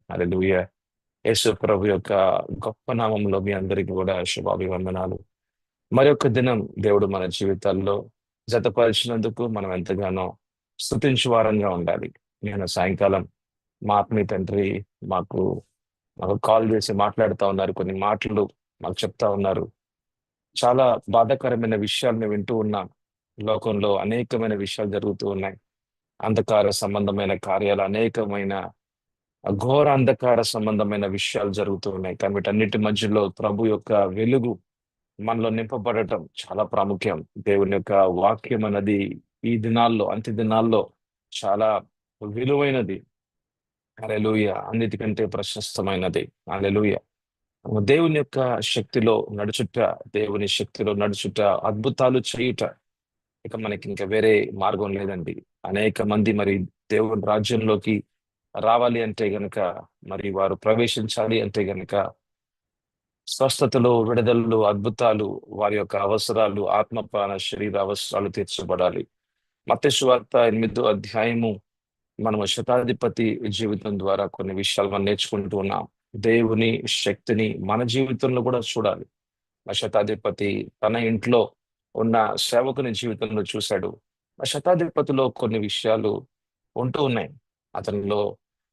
హల్లెలూయా. యేసు ప్రభు యొక్క గొప్ప నామంలో మీ అందరికీ కూడా శుభాభివందనాలు. మరొక దినం దేవుడు మన జీవితాల్లో జతపరిచినందుకు మనం ఎంతగానో స్తుతించు వారంగా ఉండాలి. నేను సాయంకాలం మా ఆత్మీయ తండ్రి మాకు మాకు కాల్ చేసి మాట్లాడుతా ఉన్నారు. కొన్ని మాటలు మాకు చెప్తా ఉన్నారు. చాలా బాధాకరమైన విషయాలు మేము వింటూ ఉన్నాం. లోకంలో అనేకమైన విషయాలు జరుగుతూ ఉన్నాయి. అంధకార సంబంధమైన కార్యాలు, అనేకమైన ఘోర అంధకార సంబంధమైన విషయాలు జరుగుతూ ఉన్నాయి. కానీ వీటన్నిటి మధ్యలో ప్రభు యొక్క వెలుగు మనలో నింపబడటం చాలా ప్రాముఖ్యం. దేవుని యొక్క వాక్యం అన్నది ఈ దినాల్లో, అంత్య దినాల్లో చాలా విలువైనది. హల్లెలూయా. అన్నిటికంటే ప్రశస్తమైనది. హల్లెలూయా. దేవుని యొక్క శక్తిలో నడుచుట, దేవుని శక్తిలో నడుచుట, అద్భుతాలు చేయుట, ఇక మనకి ఇంకా వేరే మార్గం లేదండి. అనేక మంది మరి దేవుని రాజ్యంలోకి రావాలి అంటే గనక, మరి వారు ప్రవేశించాలి అంటే గనక స్వస్థతలు, విడుదలలు, అద్భుతాలు, వారి యొక్క అవసరాలు, ఆత్మ ప్రాణ శరీర అవసరాలు తీర్చబడాలి. మత్తయి సువార్త 8వ అధ్యాయము మనము శతాధిపతి జీవితం ద్వారా కొన్ని విషయాలు మనం నేర్చుకుంటూ ఉన్నాం. దేవుని శక్తిని మన జీవితంలో కూడా చూడాలి. ఆ శతాధిపతి తన ఇంట్లో ఉన్న సేవకుని జీవితంలో చూశాడు. ఆ శతాధిపతిలో కొన్ని విషయాలు ఉంటూ ఉన్నాయి. అతనిలో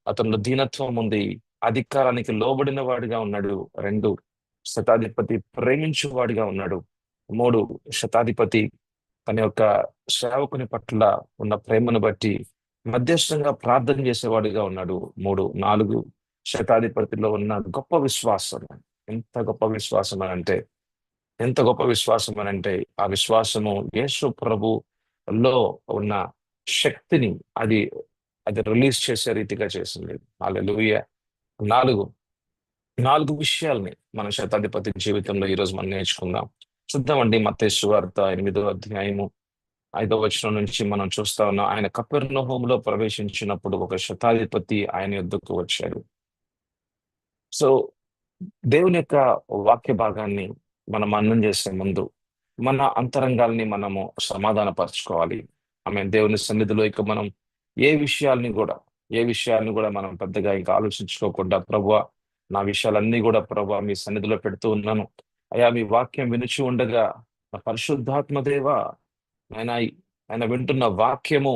అతనిలో దీనత్వం ఉంది. అధికారానికి లోబడిన వాడిగా ఉన్నాడు. 2, శతాధిపతి ప్రేమించువాడిగా ఉన్నాడు. 3, శతాధిపతి తన యొక్క సేవకుని పట్ల ఉన్న ప్రేమను బట్టి మధ్యస్థంగా ప్రార్థన చేసేవాడిగా ఉన్నాడు. 3, 4, శతాధిపతిలో ఉన్న గొప్ప విశ్వాసం. ఎంత గొప్ప విశ్వాసం అని అంటే, ఎంత గొప్ప విశ్వాసం అని అంటే, ఆ విశ్వాసము యేసు ప్రభులో ఉన్న శక్తిని అది అది రిలీజ్ చేసే రీతిగా చేసింది. హల్లెలూయా. 4 4 విషయాల్ని మన శతాధిపతి జీవితంలో ఈరోజు మనం నేర్చుకుందాం. చూద్దామండి. మత్తయి సువార్త 8వ అధ్యాయము 5వ వచనం నుంచి మనం చూస్తా ఉన్నాం. ఆయన కపెర్నహూములో ప్రవేశించినప్పుడు ఒక శతాధిపతి ఆయన యొద్దకు వచ్చాడు. సో దేవుని యొక్క వాక్య భాగాన్ని మనం అన్నం చేసే ముందు మన అంతరంగాల్ని మనము సమాధానపరచుకోవాలి. దేవుని సన్నిధిలో ఇక మనం ఏ విషయాల్ని కూడా ఏ విషయాల్ని కూడా మనం పెద్దగా ఇంకా ఆలోచించుకోకుండా, ప్రభువా నా విషయాలన్నీ కూడా ప్రభువా మీ సన్నిధిలో పెడుతూ ఉన్నాను. అయ్యా మీ వాక్యం వినుచు ఉండగా నా పరిశుద్ధాత్మ దేవా, ఆయన ఆయన వింటున్న వాక్యము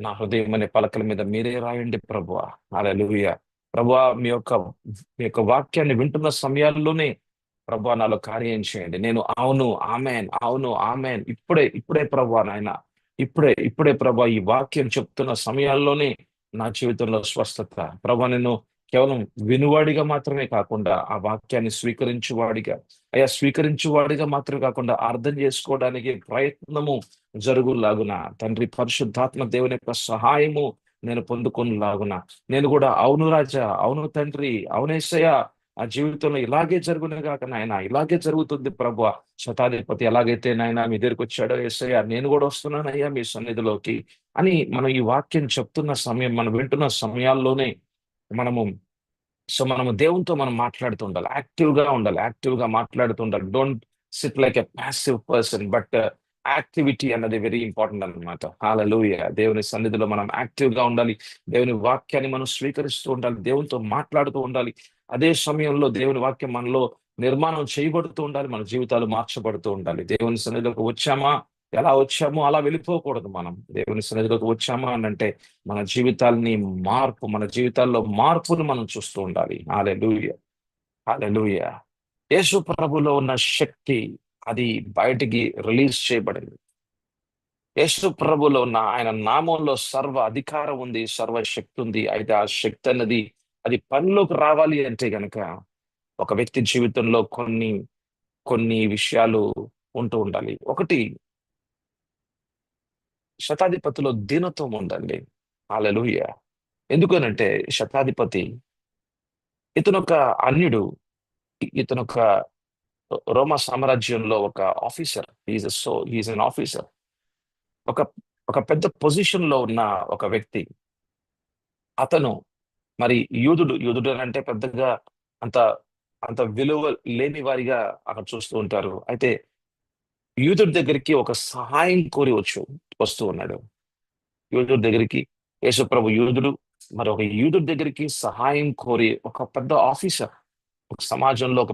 నా హృదయం అనే పలకల మీద మీరే రాయండి ప్రభువా. హల్లెలూయా. ప్రభువా మీ యొక్క వాక్యాన్ని వింటున్న సమయాల్లోనే ప్రభువా నాలో కార్యం చేయండి. నేను అవును ఆమెన్, అవును ఆమెన్, ఇప్పుడే ఇప్పుడే ప్రభువా నాయన, ఇప్పుడే ప్రభువా ఈ వాక్యం చెప్తున్న సమయాల్లోనే నా జీవితంలో స్వస్థత. ప్రభువా నేను కేవలం వినువాడిగా మాత్రమే కాకుండా ఆ వాక్యాన్ని స్వీకరించువాడిగా, అయ్యా స్వీకరించువాడిగా మాత్రమే కాకుండా అర్థం చేసుకోవడానికి ప్రయత్నము జరుగులాగున తండ్రి పరిశుద్ధాత్మ దేవుని యొక్క సహాయము నేను పొందుకునిలాగున, నేను కూడా అవును రాజా, అవును తండ్రి, అవునేసయ్య, ఆ జీవితంలో ఇలాగే జరుగును గాక నాయన, ఇలాగే జరుగుతుంది ప్రభువా. శతాధిపతి ఎలాగైతే నాయన మీ దగ్గరికి వచ్చాడో యేసయ్య, నేను కూడా వస్తున్నానయ్యా మీ సన్నిధిలోకి అని మనం ఈ వాక్యం చెప్తున్న సమయం, మనం వింటున్న సమయాల్లోనే మనము మనము దేవునితో మనం మాట్లాడుతూ ఉండాలి. యాక్టివ్ గా మాట్లాడుతూ ఉండాలి. Don't SIT like a passive person, but activity అన్నది వెరీ ఇంపార్టెంట్ అన్నమాట. హల్లెలూయా. దేవుని సన్నిధిలో మనం యాక్టివ్ గా ఉండాలి. దేవుని వాక్యాన్ని మనం స్వీకరిస్తూ ఉండాలి. దేవునితో మాట్లాడుతూ ఉండాలి. అదే సమయంలో దేవుని వాక్యం మనలో నిర్మాణం చేయబడుతూ ఉండాలి. మన జీవితాలు మార్చబడుతూ ఉండాలి. దేవుని సన్నిధిలోకి వచ్చామా, ఎలా వచ్చామో అలా వెళ్ళిపోకూడదు. మనం దేవుని సన్నిధిలోకి వచ్చామా అని అంటే మన జీవితాల్లో మార్పును మనం చూస్తూ ఉండాలి. హల్లెలూయా. హల్లెలూయా. యేసు ప్రభులో ఉన్న శక్తి అది బయటికి రిలీజ్ చేయబడింది. యేసు ప్రభులో ఉన్న ఆయన నామంలో సర్వ అధికారం ఉంది, సర్వ శక్తి ఉంది. అయితే ఆ శక్తి అన్నది అది పనిలోకి రావాలి అంటే గనక ఒక వ్యక్తి జీవితంలో కొన్ని కొన్ని విషయాలు ఉంటూ ఉండాలి. ఒకటి, శతాధిపతిలో దీనత్వం ఉందండి. హల్లెలూయా. ఎందుకనంటే శతాధిపతి ఇతనొక అన్యుడు. ఇతనొక రోమా సామ్రాజ్యంలో ఒక ఆఫీసర్. He's an officer. ఒక ఒక పెద్ద పొజిషన్ లో ఉన్న ఒక వ్యక్తి. అతను మరి యూదుడు అని అంటే పెద్దగా అంత అంత విలువ లేని వారిగా అక్కడ చూస్తూ ఉంటారు. అయితే యూదుడి దగ్గరికి ఒక సహాయం కోరి వస్తూ ఉన్నాడు. యూదుడి దగ్గరికి, యేసుప్రభు యూదుడు, మరి ఒక యూదుడి దగ్గరికి సహాయం కోరి ఒక పెద్ద ఆఫీసర్, ఒక సమాజంలో ఒక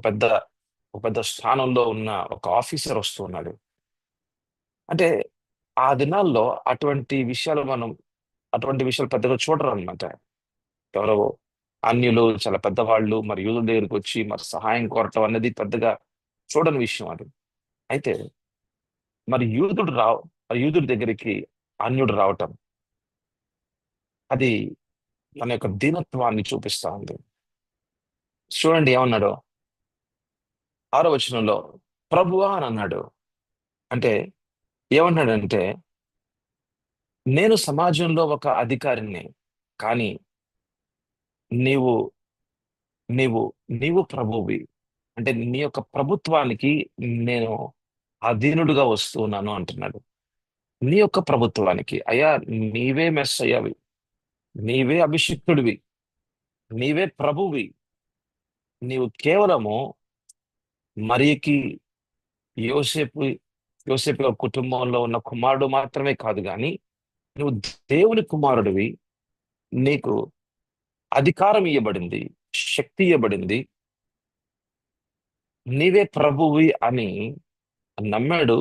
పెద్ద స్థానంలో ఉన్న ఒక ఆఫీసర్ వస్తూ ఉన్నాడు. అంటే ఆ దినాల్లో అటువంటి విషయాలు పెద్దగా చూడరు అనమాట. ఎవరో అన్యులు, చాలా పెద్దవాళ్ళు మరి యూదుల దగ్గరికి వచ్చి మరి సహాయం కోరటం అనేది పెద్దగా చూడని విషయం అది. అయితే మరి యూదుడి దగ్గరికి అన్యుడు రావటం, అది తన యొక్క దీనత్వాన్ని చూపిస్తా ఉంది. చూడండి ఏమన్నాడో, 6వ వచనంలో ప్రభువా అని అన్నాడు. అంటే ఏమన్నాడంటే, నేను సమాజంలో ఒక అధికారిని, కానీ నీవు నీవు నీవు ప్రభువి. అంటే నీ యొక్క ప్రభుత్వానికి నేను అధీనుడుగా వస్తున్నాను అంటున్నాడు. నీ యొక్క ప్రభుత్వానికి అయ్యా, నీవే మెస్సయ్యవి, నీవే అభిషిక్తుడివి, నీవే ప్రభువి. నీవు కేవలము మరియకి, యోసేపు యోసేపు యొక్క కుటుంబంలో ఉన్న కుమారుడు మాత్రమే కాదు, గాని నువ్వు దేవుని కుమారుడివి. నీకు అధికారం ఇవ్వబడింది, శక్తి ఇవ్వబడింది, నీవే ప్రభువి అని నమ్మాడు,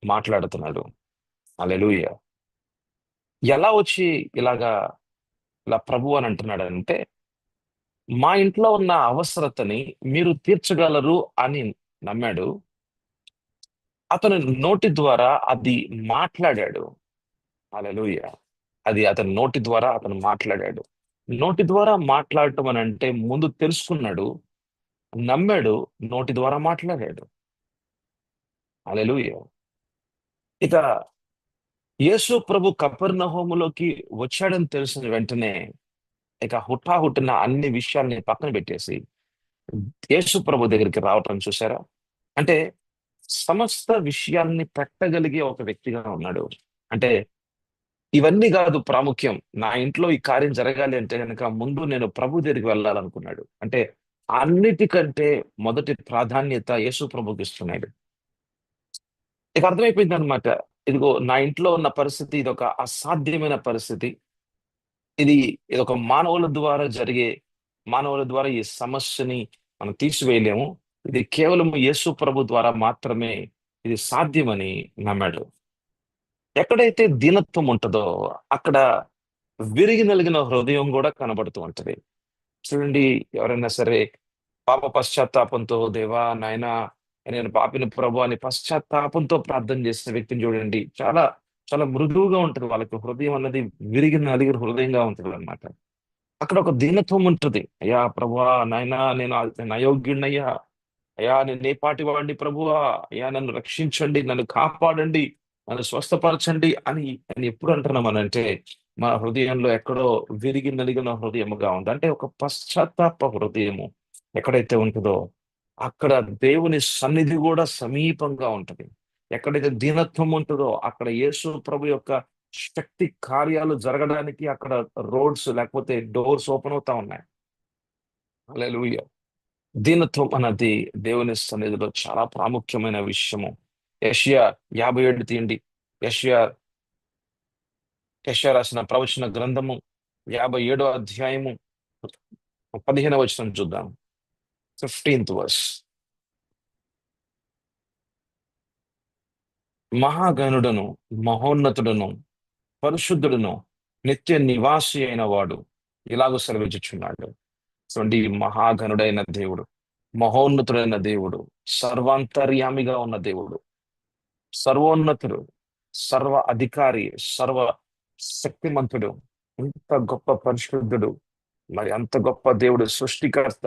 మాట్లాడుతున్నాడు. హల్లెలూయా. ఎలా వచ్చి ఇలాగా ఇలా ప్రభు అని అంటున్నాడంటే, మా ఇంట్లో ఉన్న అవసరతని మీరు తీర్చగలరు అని నమ్మాడు. అతను నోటి ద్వారా అది మాట్లాడాడు. హల్లెలూయా. అది అతని నోటి ద్వారా అతను మాట్లాడాడు. నోటి ద్వారా మాట్లాడటం అని అంటే ముందు తెలుసుకున్నాడు, నమ్మాడు, నోటి ద్వారా మాట్లాడాడు. హల్లెలూయా. ఇక యేసు ప్రభు కపెర్నహూములోకి వచ్చాడని తెలిసిన వెంటనే ఇక హుటాహుటిన అన్ని విషయాల్ని పక్కన పెట్టేసి యేసు ప్రభు దగ్గరికి రావటం చూసారా? అంటే సమస్త విషయాల్ని పెట్టగలిగే ఒక వ్యక్తిగా ఉన్నాడు. అంటే ఇవన్నీ కాదు ప్రాముఖ్యం. నా ఇంట్లో ఈ కార్యం జరగాలి అంటే గనక ముందు నేను ప్రభు దగ్గరికి వెళ్ళాలనుకున్నాడు. అంటే అన్నిటికంటే మొదటి ప్రాధాన్యత యేసు ప్రభుకి ఇస్తున్నాడు. ఇక అర్థమైపోయింది అనమాట. ఇదిగో నా ఇంట్లో ఉన్న పరిస్థితి ఇదొక అసాధ్యమైన పరిస్థితి. ఇది ఇదొక మానవుల ద్వారా ఈ సమస్యని మనం తీసివేయలేము. ఇది కేవలం యేసు ప్రభు ద్వారా మాత్రమే ఇది సాధ్యమని నమ్మాడు. ఎక్కడైతే దీనత్వం ఉంటుందో అక్కడ విరిగి నలిగిన హృదయం కూడా కనబడుతూ ఉంటది. చూడండి, ఎవరైనా సరే పాప పశ్చాత్తాపంతో దేవా నాయనా నేను పాపిని ప్రభు అని పశ్చాత్తాపంతో ప్రార్థన చేసిన వ్యక్తిని చూడండి, చాలా చాలా మృదువుగా ఉంటది. వాళ్ళకి హృదయం అన్నది విరిగి నలిగిన హృదయంగా ఉంటది అనమాట. అక్కడ ఒక దీనత్వం ఉంటది. అయ్యా ప్రభువా నాయనా నేను అయోగ్యుడినయ్యా, అయ్యా నేను ఏ పాటి వాడిని ప్రభువా, అయ్యా నన్ను రక్షించండి, నన్ను కాపాడండి, నన్ను స్వస్థపరచండి అని అని ఎప్పుడు అంటున్నామనంటే మన హృదయంలో ఎక్కడో విరిగి నలిగిన హృదయముగా ఉంది. అంటే ఒక పశ్చాత్తాప హృదయము ఎక్కడైతే ఉంటుందో అక్కడ దేవుని సన్నిధి కూడా సమీపంగా ఉంటది. ఎక్కడైతే దీనత్వం ఉంటుందో అక్కడ యేసు ప్రభు యొక్క శక్తి కార్యాలు జరగడానికి అక్కడ రోడ్స్ లేకపోతే డోర్స్ ఓపెన్ అవుతా ఉన్నాయి. హల్లెలూయా. దీనత్వం అన్నది దేవుని సన్నిధిలో చాలా ప్రాముఖ్యమైన విషయము. యెషయా 57 తీయండి. యెషయా యెషయా రాసిన ప్రవచన గ్రంథము 57వ అధ్యాయము 15వ వచనం చూద్దాం. 15th verse. మహాగణుడను, మహోన్నతుడను, పరిశుద్ధుడును, నిత్య నివాసి అయిన వాడు ఇలాగూ సెలవిచ్చుచున్నాడు. చూడండి, మహాగణుడైన దేవుడు, మహోన్నతుడైన దేవుడు, సర్వాంతర్యామిగా ఉన్న దేవుడు, సర్వోన్నతుడు, సర్వ అధికారి, సర్వ శక్తిమంతుడు, ఇంత గొప్ప పరిశుద్ధుడు, మరి అంత గొప్ప దేవుడు, సృష్టికర్త,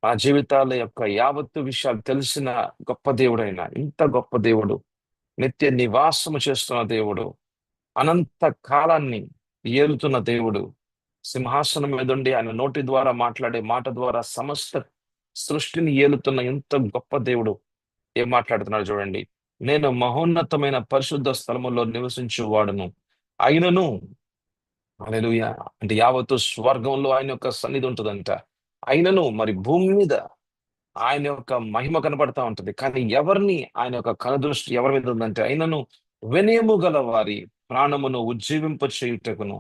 మా జీవితాల యొక్క యావత్తు విషయాలు తెలిసిన గొప్ప దేవుడైన ఇంత గొప్ప దేవుడు, నిత్య నివాసము చేస్తున్న దేవుడు, అనంత కాలాన్ని ఏలుతున్న దేవుడు, సింహాసనం మీదుండి ఆయన నోటి ద్వారా మాట్లాడే మాట ద్వారా సమస్త సృష్టిని ఏలుతున్న ఇంత గొప్ప దేవుడు ఏం మాట్లాడుతున్నాడు చూడండి. నేను మహోన్నతమైన పరిశుద్ధ స్థలములో నివసించు వాడును అయినను, హల్లెలూయా, అంటే యావత్తు స్వర్గంలో ఆయన యొక్క సన్నిధి ఉంటుందంట. అయినను మరి భూమి మీద ఆయన యొక్క మహిమ కనపడతా ఉంటది. కానీ ఎవరిని ఆయన యొక్క కనుదృష్టి ఎవరి మీద ఉందంటే, అయినను వినయము గల వారి ప్రాణమును ఉజ్జీవింప చేయుటకును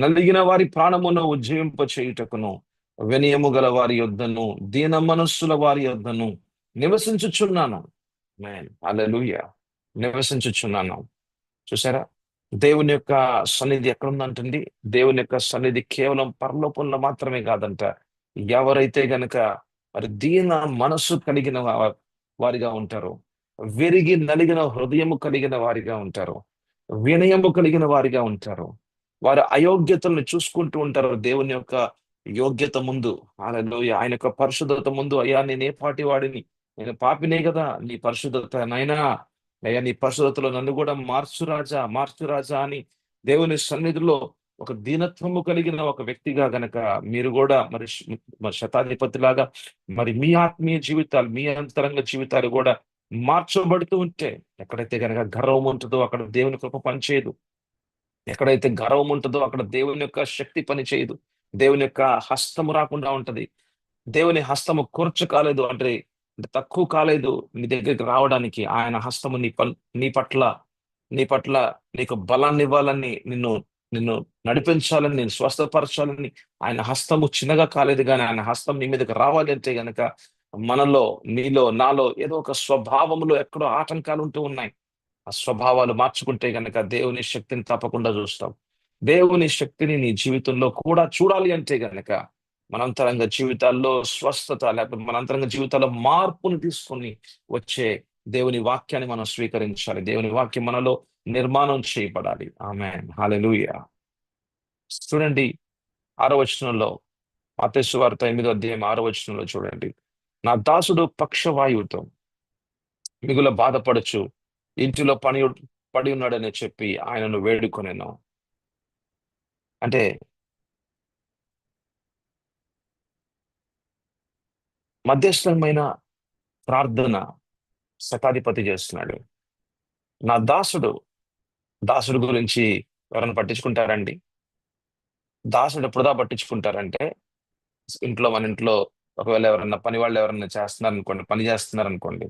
నలిగిన వారి ప్రాణమును ఉజ్జీవింప చేయుటకును, వినయము గల వారి యొద్దను, దీన మనస్సుల వారి యొద్దను నివసించుచున్నాను. మేన్ హల్లెలూయా. నివసించుచున్నాను. చూసారా? దేవుని యొక్క సన్నిధి ఎక్కడుందంటండి? దేవుని యొక్క సన్నిధి కేవలం పరలోకంలో మాత్రమే కాదంట. ఎవరైతే గనక మరి దీన మనస్సు కలిగిన వారిగా ఉంటారో, విరిగి నలిగిన హృదయము కలిగిన వారిగా ఉంటారు, వినయము కలిగిన వారిగా ఉంటారు, వారి అయోగ్యతలను చూసుకుంటూ ఉంటారు దేవుని యొక్క యోగ్యత ముందు. హల్లెలూయా. ఆయన యొక్క పరిశుద్ధత ముందు, అయ్యా నేనే పాటి వాడిని, నేను పాపినే కదా, నీ పరిశుద్ధత నైనా, అయ్యా నీ పరిశుద్ధతలో నన్ను కూడా మార్చు రాజా, మార్చు రాజా అని దేవుని సన్నిధిలో ఒక దీనత్వము కలిగిన ఒక వ్యక్తిగా గనక మీరు కూడా మరి శతాధిపతిలాగా మరి మీ ఆత్మీయ జీవితాలు, మీ అంతరంగ జీవితాలు కూడా మార్చబడుతూ ఉంటే, ఎక్కడైతే గనక గర్వం ఉంటుందో అక్కడ దేవుని కృప పనిచేయదు. ఎక్కడైతే గర్వం ఉంటుందో అక్కడ దేవుని యొక్క శక్తి పని చేయదు. దేవుని యొక్క హస్తము రాకుండా ఉంటది. దేవుని హస్తము కూర్చు కాలేదు అంటే తక్కువ కాలేదు నీ దగ్గరికి రావడానికి. ఆయన హస్తము నీ పట్ల నీ పట్ల నీకు బలాన్ని ఇవ్వాలని, నిన్ను నిన్ను నడిపించాలని, నేను స్వస్థపరచాలని ఆయన హస్తము చిన్నగా కాలేదు, కానీ ఆయన హస్తం నీ మీదకి రావాలి అంటే గనక మనలో, నీలో, నాలో ఏదో ఒక స్వభావములో ఎక్కడో ఆటంకాలు ఉంటూ ఉన్నాయి. ఆ స్వభావాలు మార్చుకుంటే గనక దేవుని శక్తిని తప్పకుండా చూస్తాం. దేవుని శక్తిని నీ జీవితంలో కూడా చూడాలి అంటే గనక మనంతరంగ జీవితాల్లో స్వస్థత, లేకపోతే మనంతరంగ జీవితాల్లో మార్పును తీసుకొని వచ్చే దేవుని వాక్యాన్ని మనం స్వీకరించాలి. దేవుని వాక్యం మనలో నిర్మాణం చేయబడాలి. ఆమేన్. హల్లెలూయా. చూడండి, 6వ వచనంలో, మత్తయి సువార్త 8వ అధ్యాయం 6వ వచనంలో చూడండి. నా దాసుడు పక్షవాయువుతో మిగుల బాధపడుచు ఇంటిలో పడి ఉన్నాడని చెప్పి ఆయనను వేడుకొనెను. అంటే మధ్యస్థమైన ప్రార్థన శతాధిపతి చేస్తున్నాడు. నా దాసుడు గురించి ఎవరైనా పట్టించుకుంటారండి? దాసుడు ఎప్పుడుదా పట్టించుకుంటారంటే, మన ఇంట్లో ఒకవేళ ఎవరన్నా పని వాళ్ళు ఎవరన్నా చేస్తున్నారనుకోండి, పని చేస్తున్నారనుకోండి,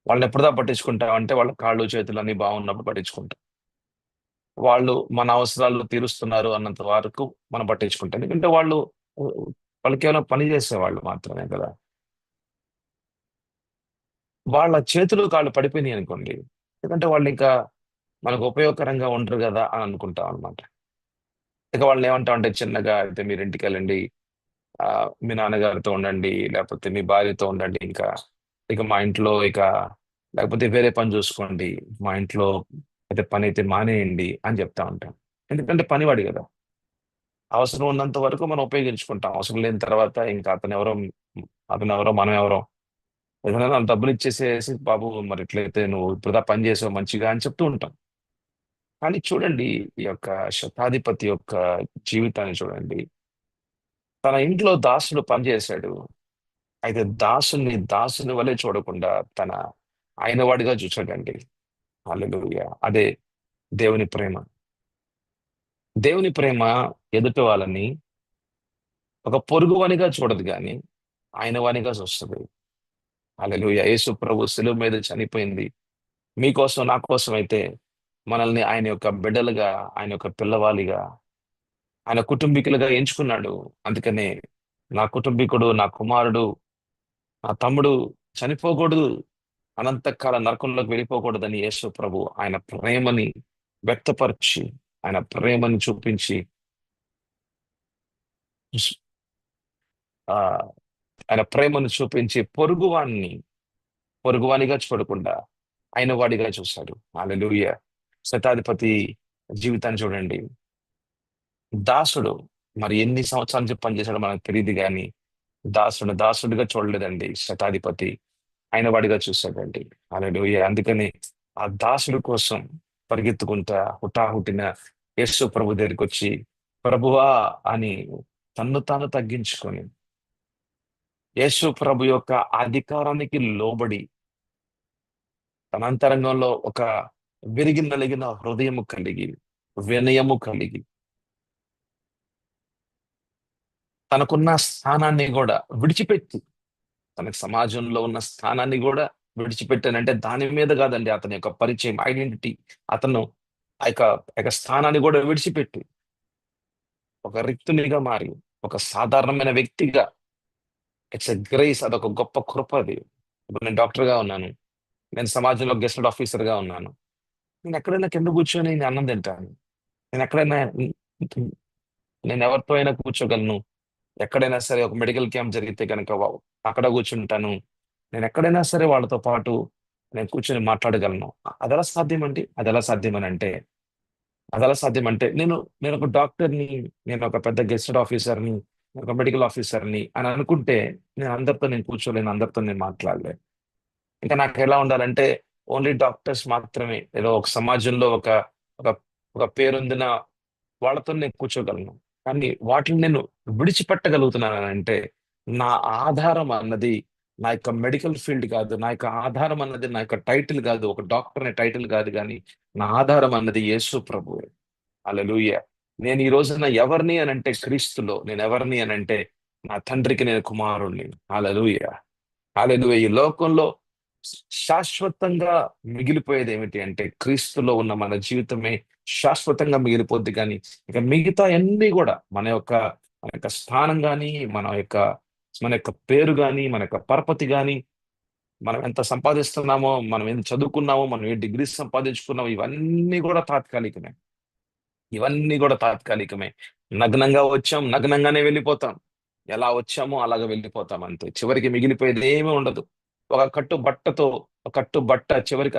వాళ్ళని ఎప్పుడుదా పట్టించుకుంటామంటే వాళ్ళ కాళ్ళు చేతులు అన్ని బాగున్నప్పుడు పట్టించుకుంటాం. వాళ్ళు మన అవసరాలు తీరుస్తున్నారు అన్నంత వరకు మనం పట్టించుకుంటాం. ఎందుకంటే వాళ్ళు కేవలం పని చేసేవాళ్ళు మాత్రమే కదా. వాళ్ళ చేతులు కాళ్ళు పడిపోయినాయి అనుకోండి, ఎందుకంటే వాళ్ళు ఇంకా మనకు ఉపయోగకరంగా ఉండరు కదా అని అనుకుంటాం అనమాట. ఇక వాళ్ళని ఏమంటాం అంటే, చిన్నగా అయితే మీరు ఇంటికి వెళ్ళండి, మీ నాన్నగారితో ఉండండి, లేకపోతే మీ భార్యతో ఉండండి, ఇంకా ఇక మా ఇంట్లో ఇక లేకపోతే వేరే పని చూసుకోండి, మా ఇంట్లో అయితే పని అయితే మానేయండి అని చెప్తా ఉంటాం. ఎందుకంటే పనివాడి కదా. అవసరం ఉన్నంత వరకు మనం ఉపయోగించుకుంటాం. అవసరం లేని తర్వాత ఇంకా అతనెవరో మనం ఎవరో, ఏదైనా నాకు డబ్బులు ఇచ్చేసేసి, బాబు మరి ఇట్లయితే నువ్వు ఇప్పుడుదా పని చేసావు మంచిగా అని చెప్తూ ఉంటాం. కానీ చూడండి, ఈ యొక్క శతాధిపతి యొక్క జీవితాన్ని చూడండి. తన ఇంట్లో దాసుడు పనిచేశాడు. అయితే దాసుని వలె చూడకుండా తన ఆయన వాడిగా చూసాడండి. హల్లెలూయా. అదే దేవుని ప్రేమ. దేవుని ప్రేమ ఎదుటి వాళ్ళని ఒక పొరుగువానిగా చూడదు గాని ఆయన వానిగా చూస్తుంది. హల్లెలూయా. యేసు ప్రభు శిలువ మీద చనిపోయింది మీకోసం, నా కోసం అయితే మనల్ని ఆయన యొక్క బిడ్డలుగా, ఆయన యొక్క పిల్లవాలిగా, ఆయన కుటుంబీకులుగా ఎంచుకున్నాడు. అందుకనే నా కుటుంబీకుడు, నా కుమారుడు, నా తమ్ముడు చనిపోకూడదు, అనంతకాల నరకంలోకి వెళ్ళిపోకూడదని యేసు ప్రభు ఆయన ప్రేమని వ్యక్తపరిచి, ఆయన ప్రేమని చూపించి, ఆ ఆయన ప్రేమను చూపించి పొరుగువానిగా చూడకుండా ఆయన వాడిగా చూశాడు. హల్లెలూయా. శతాధిపతి జీవితాన్ని చూడండి. దాసుడు మరి ఎన్ని సంవత్సరాల నుంచి పనిచేశాడో మనకు తెలియదు కానీ దాసుడిగా చూడలేదండి శతాధిపతి. ఆయన వాడిగా చూశాడండి. హల్లెలూయా. అందుకని ఆ దాసుడి కోసం పరిగెత్తుకుంటా హుటాహుటిన యేసు ప్రభు దగ్గరికి వచ్చి, ప్రభువా అని తన్ను తాను తగ్గించుకొని యేసు ప్రభు యొక్క అధికారానికి లోబడి తన అంతరంగంలో ఒక విరిగి నలిగిన హృదయము కలిగి, వినయము కలిగి, తనకున్న స్థానాన్ని కూడా విడిచిపెట్టి, తనకు సమాజంలో ఉన్న స్థానాన్ని కూడా విడిచిపెట్టానంటే దాని మీద కాదండి, అతని యొక్క పరిచయం, ఐడెంటిటీ, అతను ఆ యొక్క స్థానాన్ని కూడా విడిచిపెట్టి ఒక రిక్తునిగా మారి, ఒక సాధారణమైన వ్యక్తిగా, ఇట్స్ ఎ గ్రేస్. అదొక గొప్ప కృప అది. ఇప్పుడు నేను డాక్టర్‌గా ఉన్నాను. నేను సమాజంలో గెస్టెడ్ ఆఫీసర్‌గా ఉన్నాను. నేను ఎక్కడైనా కింద కూర్చొని నేను అన్నం తింటాను. నేను ఎక్కడైనా నేను ఎవరితో అయినా కూర్చోగలను. ఎక్కడైనా సరే ఒక మెడికల్ క్యాంప్ జరిగితే గనక అక్కడ కూర్చుంటాను. నేను ఎక్కడైనా సరే వాళ్ళతో పాటు నేను కూర్చొని మాట్లాడగలను. అదెలా సాధ్యమండి? అదెలా సాధ్యమంటే నేను ఒక డాక్టర్‌ని, నేను ఒక పెద్ద గెస్టెడ్ ఆఫీసర్‌ని, ఒక మెడికల్ ఆఫీసర్‌ని అని అనుకుంటే నేను కూర్చోలేను. అందరితో నేను మాట్లాడలేను. ఇంకా నాకెలా ఉండాలంటే ఓన్లీ డాక్టర్స్ మాత్రమే ఏదో ఒక సమాజంలో ఒక ఒక పేరొందిన వాళ్ళతో నేను కూర్చోగలను. కానీ వాటిని నేను విడిచిపెట్టగలుగుతున్నానంటే, నా ఆధారం అన్నది నా యొక్క మెడికల్ ఫీల్డ్ కాదు. నా యొక్క ఆధారం అన్నది నా యొక్క టైటిల్ కాదు. ఒక డాక్టర్ అనే టైటిల్ కాదు గానీ, నా ఆధారం అన్నది యేసు ప్రభువే. హల్లెలూయా! నేను ఈ రోజున ఎవరిని అనంటే క్రీస్తులో నేనెవరిని అనంటే, నా తండ్రికి నేను కుమారుడిని. హల్లెలూయా! హల్లెలూయా! ఈ లోకంలో శాశ్వతంగా మిగిలిపోయేది ఏమిటి అంటే క్రీస్తులో ఉన్న మన జీవితమే శాశ్వతంగా మిగిలిపోద్ది. కానీ ఇక మిగతా అన్ని కూడా మన యొక్క స్థానం గాని, మన యొక్క పేరు గాని, మన యొక్క పరపతి గాని, మనం ఎంత సంపాదిస్తున్నామో, మనం ఎంత చదువుకున్నామో, మనం ఏ డిగ్రీస్ సంపాదించుకున్నామో, ఇవన్నీ కూడా తాత్కాలికమే. నగ్నంగా వచ్చాం, నగ్నంగానే వెళ్ళిపోతాం. ఎలా వచ్చామో అలాగ వెళ్ళిపోతాం అంతే. చివరికి మిగిలిపోయేది ఏమీ ఉండదు. ఒక కట్టు బట్టతో, ఒక కట్టు బట్ట చివరికి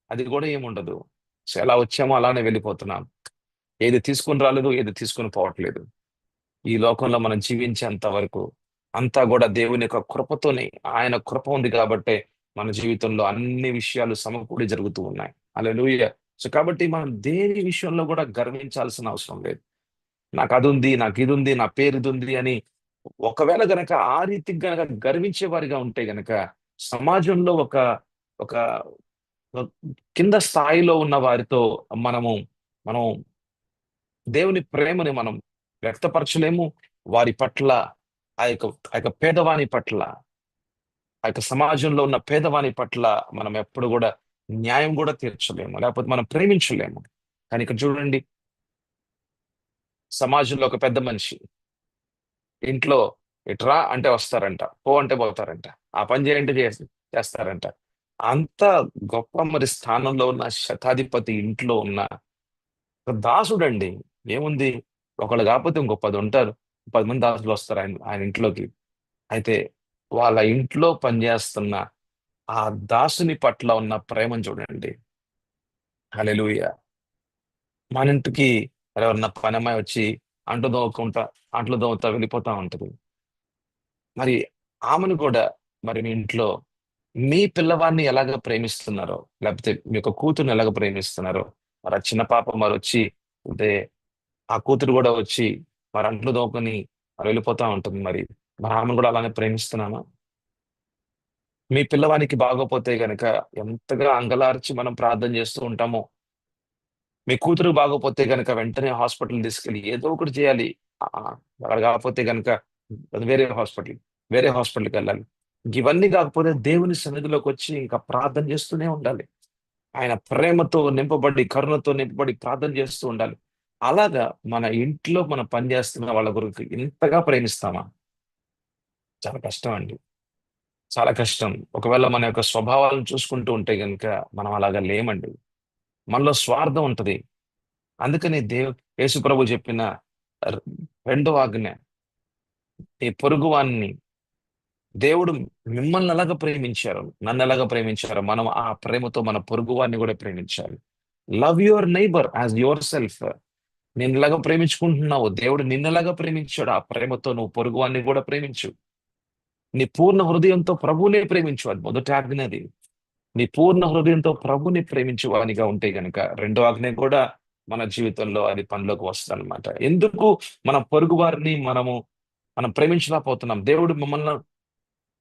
అది కూడా ఏముండదు. సో ఎలా వచ్చామో అలానే వెళ్ళిపోతున్నాం. ఏది తీసుకొని రాలేదు, ఏది తీసుకొని పోవట్లేదు. ఈ లోకంలో మనం జీవించేంత వరకు అంతా కూడా దేవుని యొక్క కృపతోనే, ఆయన కృప ఉంది కాబట్టే మన జీవితంలో అన్ని విషయాలు సమకూడి జరుగుతూ ఉన్నాయి. హల్లెలూయా! సో కాబట్టి మనం దేని విషయంలో కూడా గర్వించాల్సిన అవసరం లేదు. నాకదుంది, నాకిదుంది, నా పేరిదుంది అని ఒకవేళ గనక ఆ రీతికి గనక గర్వించే వారిగా ఉంటే గనక సమాజంలో ఒక ఒక కింద స్థాయిలో ఉన్న వారితో మనము మనం దేవుని ప్రేమని మనం వ్యక్తపరచలేము. వారి పట్ల ఆ యొక్క పేదవాని పట్ల, ఆ యొక్క సమాజంలో ఉన్న పేదవాని పట్ల మనం ఎప్పుడు కూడా న్యాయం కూడా తీర్చలేము. లేకపోతే మనం ప్రేమించలేము. కానీ ఇక్కడ చూడండి, సమాజంలో ఒక పెద్ద మనిషి ఇంట్లో ఇట్రా అంటే వస్తారంట. పో అంటే పోతారంట. ఆ పని చేయంటే చేస్తారంట. అంత గొప్ప మరి స్థానంలో ఉన్న శతాధిపతి ఇంట్లో ఉన్న ఒక దాసుడండి. ఏముంది? ఒకళ్ళు కాకపోతే ఇంకో 10 ఉంటారు. 10 మంది దాసులు వస్తారు ఆయన ఆయన ఇంట్లోకి. అయితే వాళ్ళ ఇంట్లో పనిచేస్తున్న ఆ దాసుని పట్ల ఉన్న ప్రేమను చూడండి. హల్లెలూయా! మన ఇంటికి ఎవరన్నా పనమ్మాయి వచ్చి అంట్లు తోముకుంటా, అంట్లు తోముతా వెళ్ళిపోతా ఉంటది. మరి ఆమెను కూడా మరి మీ ఇంట్లో మీ పిల్లవాడిని ఎలాగ ప్రేమిస్తున్నారో, లేకపోతే మీ యొక్క కూతుర్ని ఎలాగ ప్రేమిస్తున్నారో, మరి ఆ చిన్న పాప మరొచ్చి అంటే ఆ కూతురు కూడా వచ్చి మరి అంట్లు తోముకొని మరి వెళ్ళిపోతా ఉంటుంది మరి. మరి ఆమెను కూడా అలానే ప్రేమిస్తున్నామా? మీ పిల్లవానికి బాగోపోతే గనక ఎంతగా అంగలార్చి మనం ప్రార్థన చేస్తూ ఉంటామో, మీ కూతురు బాగోపోతే గనక వెంటనే హాస్పిటల్ తీసుకెళ్ళి ఏదో ఒకటి చేయాలి. అక్కడ కాకపోతే గనక వేరే హాస్పిటల్, వేరే హాస్పిటల్‌కెళ్ళాలి. ఇవన్నీ కాకపోతే దేవుని సన్నిధిలోకొచ్చి ఇంకా ప్రార్థన చేస్తూనే ఉండాలి. ఆయన ప్రేమతో నింపబడి, కరుణతో నింపబడి ప్రార్థన చేస్తూ ఉండాలి. అలాగా మన ఇంట్లో మనం పనిచేస్తున్న వాళ్ళ గురించి ఇంతగా ప్రేమిస్తామా? చాలా కష్టం అండి. చాలా కష్టం. ఒకవేళ మన యొక్క స్వభావాలను చూసుకుంటూ ఉంటే గనుక మనం అలాగా లేమండి. మనలో స్వార్థం ఉంటది. అందుకని యేసు ప్రభు చెప్పిన ర్ రెండో ఆజ్ఞ, "నీ పొరుగువానిని." దేవుడు మిమ్మల్ని ఎలాగ ప్రేమించారో, నన్నెలాగ ప్రేమించారో, మనం ఆ ప్రేమతో మన పొరుగువారిని కూడా ప్రేమించాలి. Love your neighbour as yourself. నిన్నెలాగా ప్రేమించుకుంటున్నావో, దేవుడు నిన్నెలాగా ప్రేమించాడు. ఆ ప్రేమతో నువ్వు పొరుగువాన్ని కూడా ప్రేమించు. నీ పూర్ణ హృదయంతో ప్రభువునే ప్రేమించు. అది మొదటి ఆజ్ఞ అది. నీ పూర్ణ హృదయంతో ప్రభుని ప్రేమించు వానిగా ఉంటే గనుక రెండో ఆజ్ఞ కూడా మన జీవితంలో అది పనిలోకి వస్తుందన్నమాట. ఎందుకు మన పొరుగు వారిని మనం ప్రేమించలేకపోతున్నాం?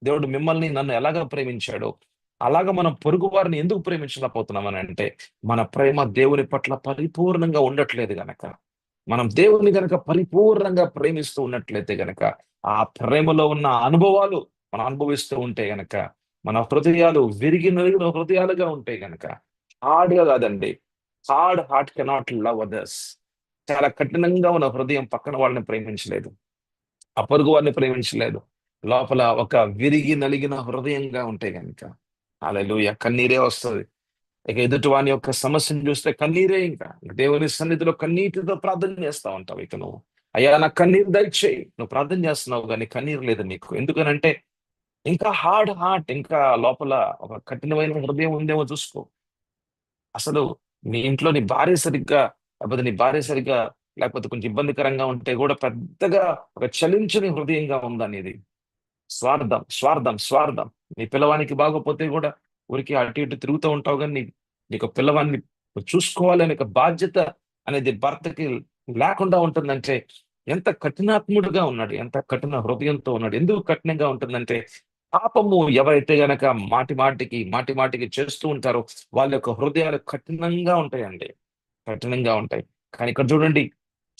దేవుడు మిమ్మల్ని నన్ను ఎలాగ ప్రేమించాడో అలాగా మనం పొరుగు వారిని ఎందుకు ప్రేమించలేకపోతున్నాం అని అంటే మన ప్రేమ దేవుని పట్ల పరిపూర్ణంగా ఉండట్లేదు గనక. మనం దేవుని గనక పరిపూర్ణంగా ప్రేమిస్తూ ఉన్నట్లయితే గనక ఆ ప్రేమలో ఉన్న అనుభవాలు మనం అనుభవిస్తూ ఉంటే గనక మన హృదయాలు విరిగి నలిగిన హృదయాలుగా ఉంటే గనక హార్డ్‌గా కాదండి. Heart cannot love others. చాలా కఠినంగా ఉన్న హృదయం పక్కన వాళ్ళని ప్రేమించలేదు, ఆ పొరుగు వారిని ప్రేమించలేదు. లోపల ఒక విరిగి నలిగిన హృదయంగా ఉంటే గనుక హల్లెలూయా కన్నీరే వస్తుంది. ఇక ఎదుటి వాని యొక్క సమస్యను చూస్తే కన్నీరే. ఇంకా దేవుని సన్నిధిలో కన్నీటితో ప్రార్థన చేస్తా ఉంటావు. ఇక నువ్వు, అయ్యా నాకు కన్నీరు దయచేయి, నువ్వు ప్రార్థన చేస్తున్నావు కానీ కన్నీరు లేదు నీకు. ఎందుకనంటే ఇంకా హార్డ్ హార్ట్, ఇంకా లోపల ఒక కఠినమైన హృదయం ఉందేమో చూసుకో. అసలు నీ ఇంట్లో నీ భార్య సరిగ్గా, లేకపోతే నీ భార్య సరిగ్గా, లేకపోతే కొంచెం ఇబ్బందికరంగా ఉంటే కూడా పెద్దగా ఒక చలించని హృదయంగా ఉందా నీది? స్వార్థం స్వార్థం స్వార్థం. నీ పిల్లవానికి బాగోపోతే కూడా ఊరికి అటు ఇటు తిరుగుతూ ఉంటావు, కానీ నీకు పిల్లవాడిని చూసుకోవాలనే ఒక బాధ్యత అనేది భర్తకి లేకుండా ఉంటుందంటే ఎంత కఠినాత్ముడుగా ఉన్నాడు, ఎంత కఠిన హృదయంతో ఉన్నాడు. ఎందుకు కఠినంగా ఉంటుందంటే పాపము ఎవరైతే గనక మాటి మాటికి మాటి మాటికి చేస్తూ ఉంటారో వాళ్ళ యొక్క హృదయాలు కఠినంగా ఉంటాయండి, కఠినంగా ఉంటాయి. కానీ ఇక్కడ చూడండి,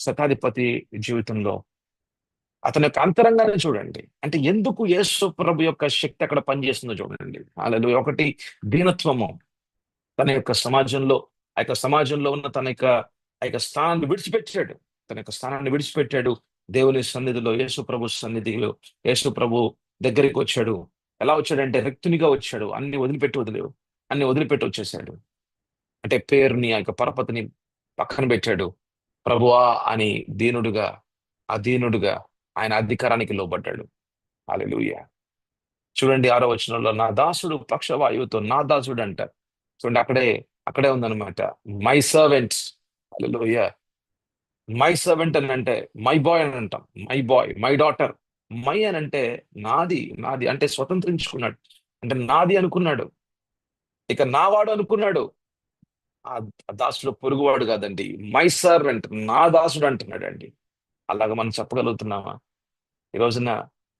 శతాధిపతి జీవితంలో అతని యొక్క అంతరంగాన్ని చూడండి. అంటే ఎందుకు యేసు ప్రభు యొక్క శక్తి అక్కడ పనిచేస్తుందో చూడండి. హల్లెలూయా. ఒకటి దీనత్వము. తన యొక్క సమాజంలో, ఆ యొక్క సమాజంలో ఉన్న తన యొక్క ఆ యొక్క స్థానాన్ని విడిచిపెట్టాడు. తన యొక్క స్థానాన్ని విడిచిపెట్టాడు. దేవుని సన్నిధిలో, యేసు ప్రభు సన్నిధిలో, యేసు ప్రభు దగ్గరికి వచ్చాడు. ఎలా వచ్చాడంటే రిక్తునిగా వచ్చాడు. అన్ని వదిలిపెట్టి వచ్చేసాడు. అంటే పేరుని, ఆ యొక్క పరపతిని పక్కన పెట్టాడు. ప్రభువా అని దీనుడుగా, అధీనుడుగా ఆయన అధికారానికి లోబడ్డాడు. హల్లెలూయా. చూడండి 6వ వచనంలో, నా దాసుడు పక్షవాయువుతో, నా దాసుడు అంటారు. చూడండి అక్కడే ఉందన్నమాట. My servants. Hallelujah. My servant అని అంటే మై బాయ్ అని అంటాం. My boy, my daughter. My అని అంటే నాది, నాది అంటే స్వతంత్రించుకున్నాడు. అంటే నాది అనుకున్నాడు. ఇక నావాడు అనుకున్నాడు. ఆ దాసుడు పొరుగువాడు కాదండి. మై సర్వెంట్, నా దాసుడు అంటున్నాడు అండి. అలాగ మనం చెప్పగలుగుతున్నామా? ఈ రోజున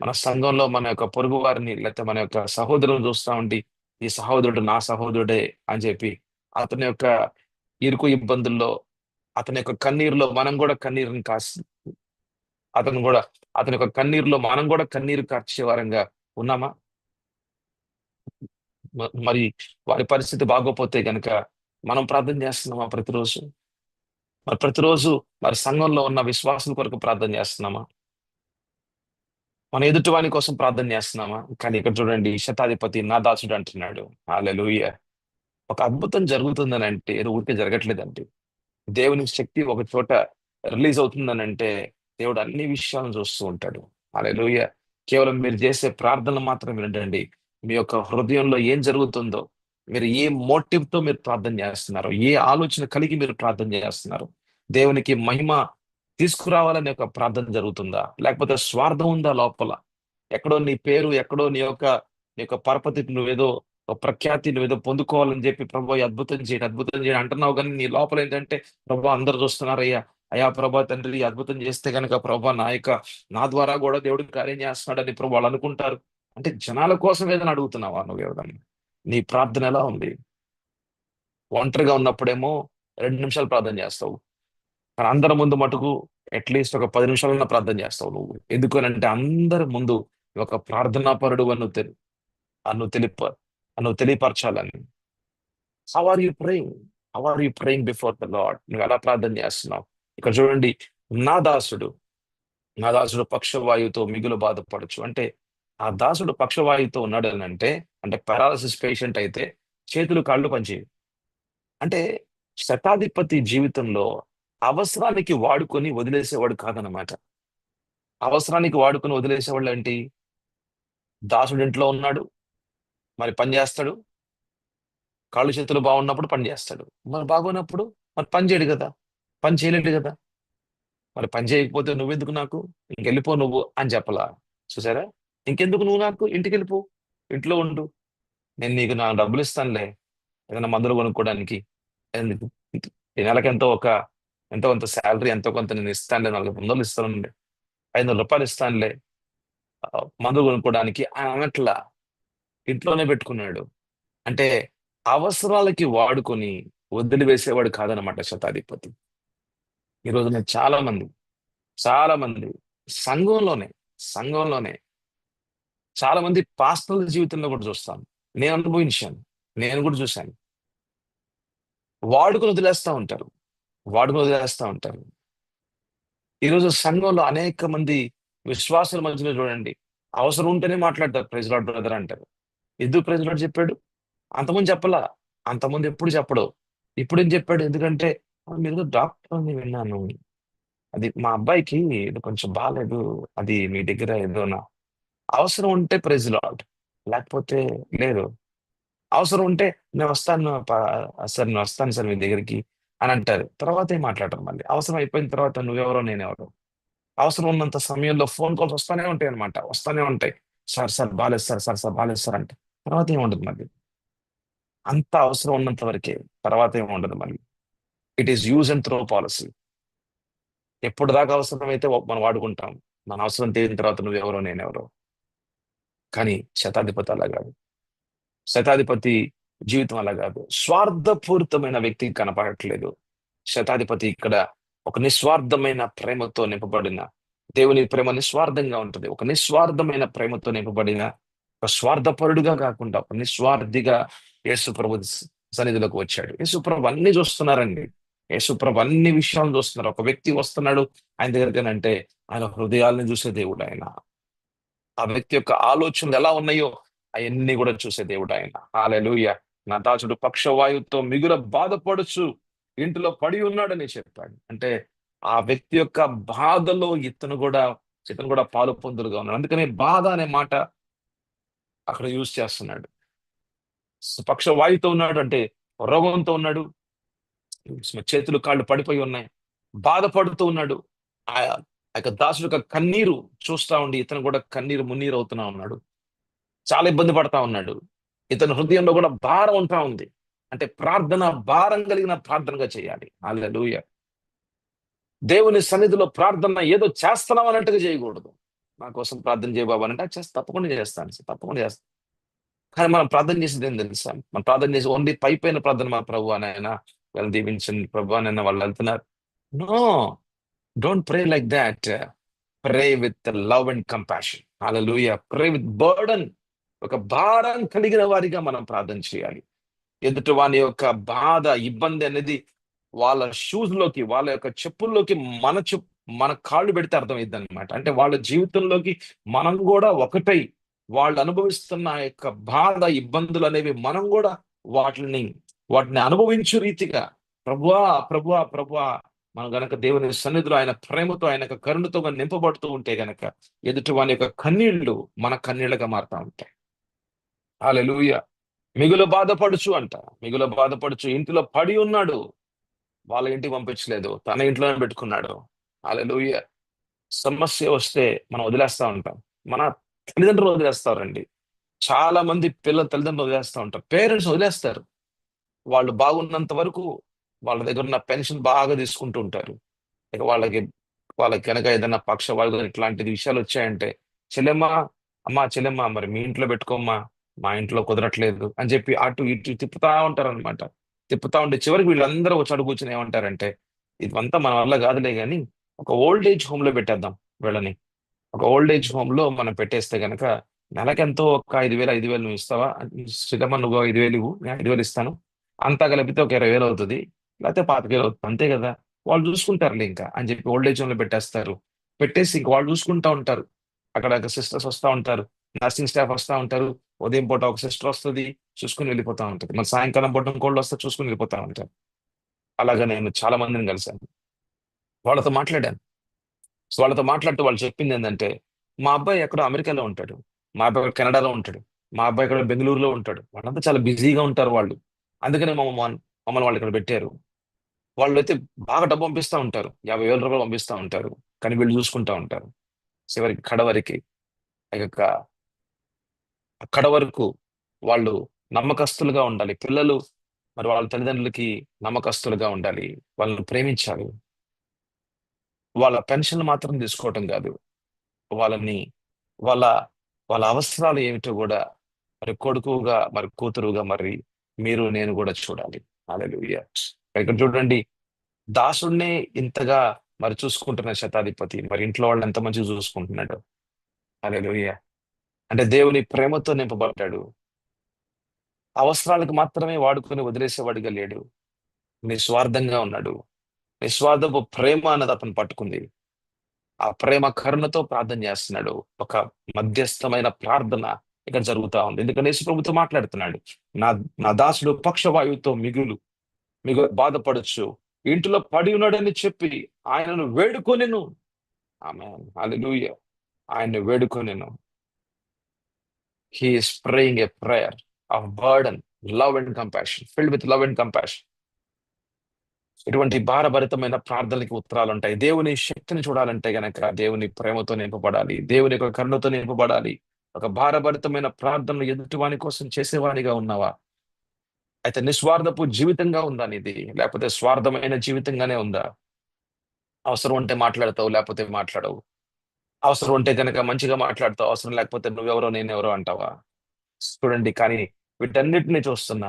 మన సంఘంలో మన యొక్క పొరుగు వారిని, లేకపోతే మన యొక్క సహోదరులను చూస్తా ఉండి, ఈ సహోదరుడు నా సహోదరుడే అని చెప్పి అతని యొక్క ఇరుకు ఇబ్బందుల్లో, అతని యొక్క కన్నీరులో మనం కూడా కన్నీరుని కాసి, అతను కూడా అతని యొక్క కన్నీరులో మనం కూడా కన్నీరు కార్చే వారంగా ఉన్నామా? మరి వారి పరిస్థితి బాగోపోతే గనక మనం ప్రార్థన చేస్తున్నామా ప్రతిరోజు? మరి ప్రతిరోజు మరి సంఘంలో ఉన్న విశ్వాసం కొరకు ప్రార్థన చేస్తున్నామా? మన ఎదుటి వాని కోసం ప్రార్థన చేస్తున్నామా? కానీ ఇక్కడ చూడండి, శతాధిపతి నా దాసుడు అంటున్నాడు. హల్లెలూయా. ఒక అద్భుతం జరుగుతుందని అంటే ఏదో ఊరికే జరగట్లేదండి. దేవుని శక్తి ఒక చోట రిలీజ్ అవుతుందని అంటే దేవుడు అన్ని విషయాలను చూస్తూ ఉంటాడు. హల్లెలూయా. కేవలం మీరు చేసే ప్రార్థనలు మాత్రం వినండి. మీ యొక్క హృదయంలో ఏం జరుగుతుందో, మీరు ఏ మోటివ్ తో మీరు ప్రార్థన చేస్తున్నారు, ఏ ఆలోచన కలిగి మీరు ప్రార్థన చేస్తున్నారు, దేవునికి మహిమ తీసుకురావాలనే ఒక ప్రార్థన జరుగుతుందా, లేకపోతే స్వార్థం ఉందా లోపల? ఎక్కడో నీ పేరు, ఎక్కడో నీ యొక్క పరపతి, నువ్వేదో ఒక ప్రఖ్యాతి నువ్వేదో పొందుకోవాలని చెప్పి ప్రభు ఈ అద్భుతం చేయండి, అద్భుతం చేయండి అంటున్నావు, కానీ నీ లోపల ఏంటంటే ప్రభు అందరు చూస్తున్నారు, అయ్యా అయ్యా ప్రభా తండ్రి ఈ అద్భుతం చేస్తే గనక ప్రభా నా ద్వారా కూడా దేవుడు కార్యం చేస్తున్నాడని ప్రభు వాళ్ళు అనుకుంటారు. అంటే జనాల కోసం ఏదైనా అడుగుతున్నావా నువ్వు ఎవరన్నా? నీ ప్రార్థన ఎలా ఉంది? ఒంటరిగా ఉన్నప్పుడేమో 2 నిమిషాలు ప్రార్థన చేస్తావు, కానీ అందరి ముందు మటుకు అట్లీస్ట్ ఒక 10 నిమిషాలన్నా ప్రార్థన చేస్తావు నువ్వు. ఎందుకనంటే అందరి ముందు ఒక ప్రార్థనా పరుడు అని నువ్వు తెలిప నువ్వు తెలియపరచాలని. How are you praying? How are you praying before the Lord? నువ్వు ఎలా ప్రార్థన చేస్తున్నావు? ఇక్కడ చూడండి, నా దాసుడు నా దాసుడు పక్షవాయువుతో మిగులు బాధపడచ్చు అంటే, ఆ దాసుడు పక్షవాయువుతో ఉన్నాడు అని అంటే పారాలసిస్ పేషెంట్ అయితే చేతులు కాళ్ళు పనిచేయవు. అంటే శతాధిపతి జీవితంలో అవసరానికి వాడుకొని వదిలేసేవాడు కాదనమాట. అవసరానికి వాడుకొని వదిలేసేవాళ్ళు ఏంటి? దాసుడు ఇంట్లో ఉన్నాడు, మరి పని చేస్తాడు, కాళ్ళు చేతులు బాగున్నప్పుడు పని చేస్తాడు, మరి బాగోనప్పుడు మరి పని చేయడు కదా, పని చేయలేడు కదా. మరి పని చేయకపోతే నువ్వెందుకు నాకు, ఇంకెళ్ళిపో నువ్వు అని చెప్పలా. చూసారా? ఇంకెందుకు నువ్వు నాకు, ఇంటికి వెళ్ళిపో, ఇంట్లో ఉండు, నేను నీకు నా డబ్బులు ఇస్తానులే, ఏదైనా మందులు కొనుక్కోవడానికి. ఎందుకు? ఈ నెలకి ఎంతో కొంత శాలరీ, ఎంతో కొంత నేను ఇస్తానులే, 400 ఇస్తానులే, 500 రూపాయలు ఇస్తానులే, మందులు కొనుక్కోవడానికి అని అనట్లా. ఇంట్లోనే పెట్టుకున్నాడు. అంటే అవసరాలకి వాడుకొని వదిలివేసేవాడు కాదనమాట శతాధిపతి. ఈ రోజున చాలా మంది సంఘంలోనే సంఘంలోనే చాలా మంది పాస్టర్ల జీవితంలో కూడా చూస్తాను. నేను అనుభవించాను, నేను కూడా చూశాను. వాడుకొని వదిలేస్తా ఉంటారు, వాడుకొని వదిలేస్తా ఉంటారు. ఈరోజు సంఘంలో అనేక మంది విశ్వాసుల మధ్యలో చూడండి, అవసరం ఉంటేనే మాట్లాడతారు, ప్రైజ్ లార్డ్ బ్రదర్ అంటారు. ఎందుకు ప్రైజ్ లార్డ్ చెప్పాడు? అంతకుముందు చెప్పలా. అంతకుముందు ఎప్పుడు చెప్పడు. ఇప్పుడేం చెప్పాడు? ఎందుకంటే మీరు డాక్టర్ అని విన్నాను. అది మా అబ్బాయికి ఇది కొంచెం బాలేదు. అది మీ దగ్గర ఏదోనా అవసరం ఉంటే ప్రైజ్ లార్డ్, లేకపోతే లేదు. అవసరం ఉంటే నేను వస్తాను సార్, నేను వస్తాను సార్ మీ దగ్గరికి అని అంటారు. తర్వాత ఏం మాట్లాడరు మళ్ళీ. అవసరం అయిపోయిన తర్వాత నువ్వెవరో నేనెవరో. అవసరం ఉన్నంత సమయంలో ఫోన్ కాల్స్ వస్తానే ఉంటాయి అనమాట. వస్తానే ఉంటాయి. సార్ సార్ బాలేదు సార్, సార్ సార్ బాలేదు సార్ అంటే తర్వాత ఏముండదు మళ్ళీ. అంత అవసరం ఉన్నంత వరకే, తర్వాత ఏముండదు మళ్ళీ. It is use and throw policy. ఎప్పుడు దాకా అవసరమైతే మనం వాడుకుంటాం. మన అవసరం తీరిన తర్వాత నువ్వెవరో నేనెవరో. కానీ శతాధిపతి అలా కాదు. శతాధిపతి జీవితం అలా కాదు. స్వార్థపూరితమైన వ్యక్తి కనపడట్లేదు. శతాధిపతి ఇక్కడ ఒక నిస్వార్థమైన ప్రేమతో నింపబడిన, దేవుని ప్రేమ నిస్వార్థంగా ఉంటుంది. ఒక నిస్వార్థమైన ప్రేమతో నింపబడిన, ఒక స్వార్థపరుడుగా కాకుండా ఒక నిస్వార్థిగా యేసు ప్రభు సన్నిధిలోకి వచ్చాడు. యేసు ప్రభు అన్ని చూస్తున్నారండి. యేసు ప్రభు అన్ని విషయాలు చూస్తున్నారు. ఒక వ్యక్తి వస్తున్నాడు ఆయన దగ్గరికి అంటే ఆయన హృదయాలను చూసే దేవుడు ఆయన. ఆ వ్యక్తి యొక్క ఆలోచనలు ఎలా ఉన్నాయో అవన్నీ కూడా చూసే దేవుడు ఆయన. హల్లెలూయా. నా దాసుడు పక్షవాయువుతో మిగుల బాధపడుచు ఇంటిలో పడి ఉన్నాడని చెప్పాడు. అంటే ఆ వ్యక్తి యొక్క బాధలో ఇతను కూడా పాలు పొందులుగా ఉన్నాడు. అందుకనే బాధ అనే మాట అక్కడ యూజ్ చేస్తున్నాడు. పక్షవాయువుతో ఉన్నాడు అంటే రోగంతో ఉన్నాడు. చేతులు కాళ్ళు పడిపోయి ఉన్నాయి. బాధపడుతూ ఉన్నాడు. ఆ ఆ యొక్క దాసుడు యొక్క కన్నీరు చూస్తా ఉండి ఇతను కూడా కన్నీరు మున్నీరు అవుతున్నా ఉన్నాడు. చాలా ఇబ్బంది పడతా ఉన్నాడు. ఇతని హృదయంలో కూడా భారం ఉంటా ఉంది. అంటే ప్రార్థన భారం కలిగిన ప్రార్థనగా చేయాలి. హల్లెలూయా. దేవుని సన్నిధిలో ప్రార్థన ఏదో చేస్తున్నాం అన్నట్టుగా చేయకూడదు. నా కోసం ప్రార్థన చేయ బాబు అంటే చేస్తా, తప్పకుండా చేస్తాను సార్, తప్పకుండా చేస్తాను. కానీ మనం ప్రార్థన చేసేది ఏం తెలుసా? మనం ప్రార్థన చేసి ఓన్లీ పైపైన ప్రార్థన, మా ప్రభు అనైనా వాళ్ళని దీవించండి ప్రభు అనైనా వాళ్ళు వెళ్తున్నారు. No, don't pray like that. Pray with love and compassion. Hallelujah. Pray with burden. ఒక భారం కలిగిన వారిగా మనం ప్రార్థన చేయాలి. ఎదుటి వాని యొక్క బాధ, ఇబ్బంది అనేది వాళ్ళ షూస్ లోకి, వాళ్ళ యొక్క చెప్పుల్లోకి మన కాళ్ళు పెడితే అర్థమైద్ది అనమాట. అంటే వాళ్ళ జీవితంలోకి మనం కూడా ఒకటై వాళ్ళు అనుభవిస్తున్న ఆ యొక్క బాధ, ఇబ్బందులు అనేవి మనం కూడా వాటిని వాటిని అనుభవించు రీతిగా ప్రభువా, ప్రభువా, ప్రభువా మనం గనక దేవుని సన్నిధిలో ఆయన ప్రేమతో, ఆయన యొక్క కరుణతో నింపబడుతూ ఉంటే గనక ఎదుటి వాని యొక్క కన్నీళ్లు మన కన్నీళ్లుగా మారుతా ఉంటాయి. హల్లెలూయా. మిగులు బాధపడుచు అంట. మిగులు బాధపడుచు ఇంటిలో పడి ఉన్నాడు. వాళ్ళ ఇంటికి పంపించలేదు. తన ఇంట్లోనే పెట్టుకున్నాడు. హల్లెలూయా. సమస్య వస్తే మనం వదిలేస్తా ఉంటాం. మన తల్లిదండ్రులు వదిలేస్తారండి. చాలా మంది పిల్లల తల్లిదండ్రులు వదిలేస్తా ఉంటారు. పేరెంట్స్ వదిలేస్తారు. వాళ్ళు బాగున్నంత వరకు వాళ్ళ దగ్గర ఉన్న పెన్షన్ బాగా తీసుకుంటూ ఉంటారు. ఇక వాళ్ళకి కనుక ఏదైనా పక్షవాయువు ఇట్లాంటి విషయాలు వచ్చాయంటే, చెల్లెమ్మా, అమ్మా చెల్లెమ్మా మరి మీ ఇంట్లో పెట్టుకోమ్మా, మా ఇంట్లో కుదరట్లేదు అని చెప్పి అటు ఇటు తిప్పుతా ఉంటారన్నమాట. తిప్పుతా ఉంటే చివరికి వీళ్ళందరూ వచ్చి అడుగు కూర్చొని ఏమంటారంటే, ఇదంతా మన వల్ల కాదులే గాని ఒక ఓల్డ్ ఏజ్ హోమ్ లో పెట్టేద్దాం వీళ్ళని. ఒక ఓల్డ్ ఏజ్ హోమ్ లో మనం పెట్టేస్తే గనక నెలకెంతో ఒక 5,000 నువ్వు ఇస్తావా? శ్రీరమ్మ నువ్వు 5,000 ఇవ్వు, నేను 5,000 ఇస్తాను. అంతా కలిపితే ఒక 20,000 అవుతుంది, లేకపోతే 25,000 అవుతుంది, అంతే కదా. వాళ్ళు చూసుకుంటారులే ఇంకా అని చెప్పి ఓల్డ్ ఏజ్ హోమ్ లో పెట్టేస్తారు. పెట్టేసి ఇంక వాళ్ళు చూసుకుంటా ఉంటారు. అక్కడ సిస్టర్స్ వస్తా ఉంటారు, నర్సింగ్ స్టాఫ్ వస్తా ఉంటారు. ఉదయం పూట ఒక సిస్టర్ వస్తుంది, చూసుకుని వెళ్ళిపోతా ఉంటుంది. మరి సాయంకాలం పూట ఇంకోళ్ళు వస్తే చూసుకుని వెళ్ళిపోతా ఉంటారు. అలాగా నేను చాలా మందిని కలిశాను, వాళ్ళతో మాట్లాడాను. సో వాళ్ళతో మాట్లాడుతూ వాళ్ళు చెప్పింది ఏంటంటే, మా అబ్బాయి ఎక్కడో అమెరికాలో ఉంటాడు, మా అబ్బాయి ఎక్కడో కెనడాలో ఉంటాడు, మా అబ్బాయి ఇక్కడ బెంగళూరులో ఉంటాడు. వాళ్ళంతా చాలా బిజీగా ఉంటారు వాళ్ళు. అందుకనే మమ్మల్ని వాళ్ళు ఇక్కడ పెట్టారు. వాళ్ళు అయితే బాగా డబ్బు పంపిస్తా ఉంటారు, 50,000 రూపాయలు పంపిస్తా ఉంటారు. కానీ వీళ్ళు చూసుకుంటా ఉంటారు. చివరికి కడవరికి ఆ యొక్క కడ వరకు వాళ్ళు నమ్మకస్తులుగా ఉండాలి. పిల్లలు మరి వాళ్ళ తల్లిదండ్రులకి నమ్మకస్తులుగా ఉండాలి. వాళ్ళని ప్రేమించాలి. వాళ్ళ పెన్షన్లు మాత్రం తీసుకోవటం కాదు, వాళ్ళని వాళ్ళ వాళ్ళ అవసరాలు ఏమిటో కూడా మరి కొడుకుగా మరి కూతురుగా మరి మీరు నేను కూడా చూడాలి. హల్లెలూయా. ఇక్కడ చూడండి, దాసుడినే ఇంతగా మరి చూసుకుంటున్న శతాధిపతి మరి ఇంట్లో వాళ్ళు ఎంత మంచిగా చూసుకుంటున్నాడు. హల్లెలూయా. అంటే దేవుని ప్రేమతో నింపబడ్డాడు. అవసరాలకు మాత్రమే వాడుకొని వదిలేసేవాడిగా లేడు. నిస్వార్థంగా ఉన్నాడు. నిస్వార్థపు ప్రేమ అన్నది అతను పట్టుకుంది. ఆ ప్రేమ కరుణతో ప్రార్థన చేస్తున్నాడు. ఒక మధ్యస్థమైన ప్రార్థన ఇక్కడ జరుగుతా ఉంది. ఎందుకంటే యేసు ప్రభుతో మాట్లాడుతున్నాడు. నా నా దాసుడు పక్షవాయువుతో బాధపడొచ్చు, ఇంటిలో పడి ఉన్నాడని చెప్పి ఆయనను వేడుకొనెను. ఆమేన్. హల్లెలూయా. ఆయన్ని వేడుకొనెను. He is praying a prayer of burden, love and compassion, filled with love and compassion. ఇటువంటి భారభరితమైన ప్రార్థనలకి ఉత్తరాలు ఉంటాయి. దేవుని శక్తిని చూడాలంటే గనక దేవుని ప్రేమతో నింపబడాలి, దేవుని యొక్క కరుణతో నింపబడాలి. ఒక భారభరితమైన ప్రార్థనలు ఎదుటివాని కోసం చేసేవానిగా ఉన్నావా? అయితే నిస్వార్థపు జీవితంగా ఉందా నీది? లేకపోతే స్వార్థమైన జీవితంగానే ఉందా? అవసరం ఉంటే మాట్లాడతావు, లేకపోతే మాట్లాడవు. అవసరం ఉంటే గనక మంచిగా మాట్లాడతావు, అవసరం లేకపోతే నువ్వెవరో నేనెవరో అంటావా? చూడండి, కానీ వీటన్నిటిని చూస్తున్న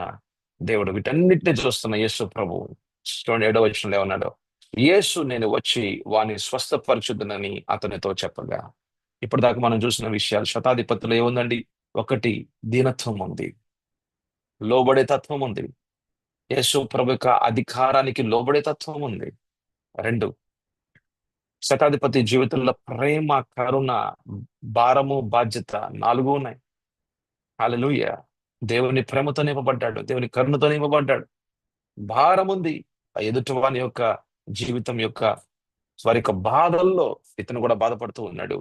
దేవుడు, వీటన్నిటిని చూస్తున్న యేసు ప్రభు చూడండి 7వ వచనంలో ఏమన్నాడు? యేసు నేను వచ్చి వాని స్వస్థపరచుదునని అతనితో చెప్పగా. ఇప్పుడు దాకా మనం చూసిన విషయాలు, శతాధిపతిలో ఏముందండి? ఒకటి, దీనత్వం ఉంది, లోబడే తత్వం ఉంది. యేసు ప్రభు యొక్క అధికారానికి లోబడే తత్వం ఉంది. 2, శతాధిపతి జీవితంలో ప్రేమ, కరుణ, భారము, బాధ్యత 4 ఉన్నాయి. హల్లెలూయా. దేవుని ప్రేమతో నింపబడ్డాడు, దేవుని కరుణతో నింపబడ్డాడు. భారం ఉంది. ఆ ఎదుటి వాని యొక్క జీవితం యొక్క వారి యొక్క బాధల్లో ఇతను కూడా బాధపడుతూ ఉన్నాడు.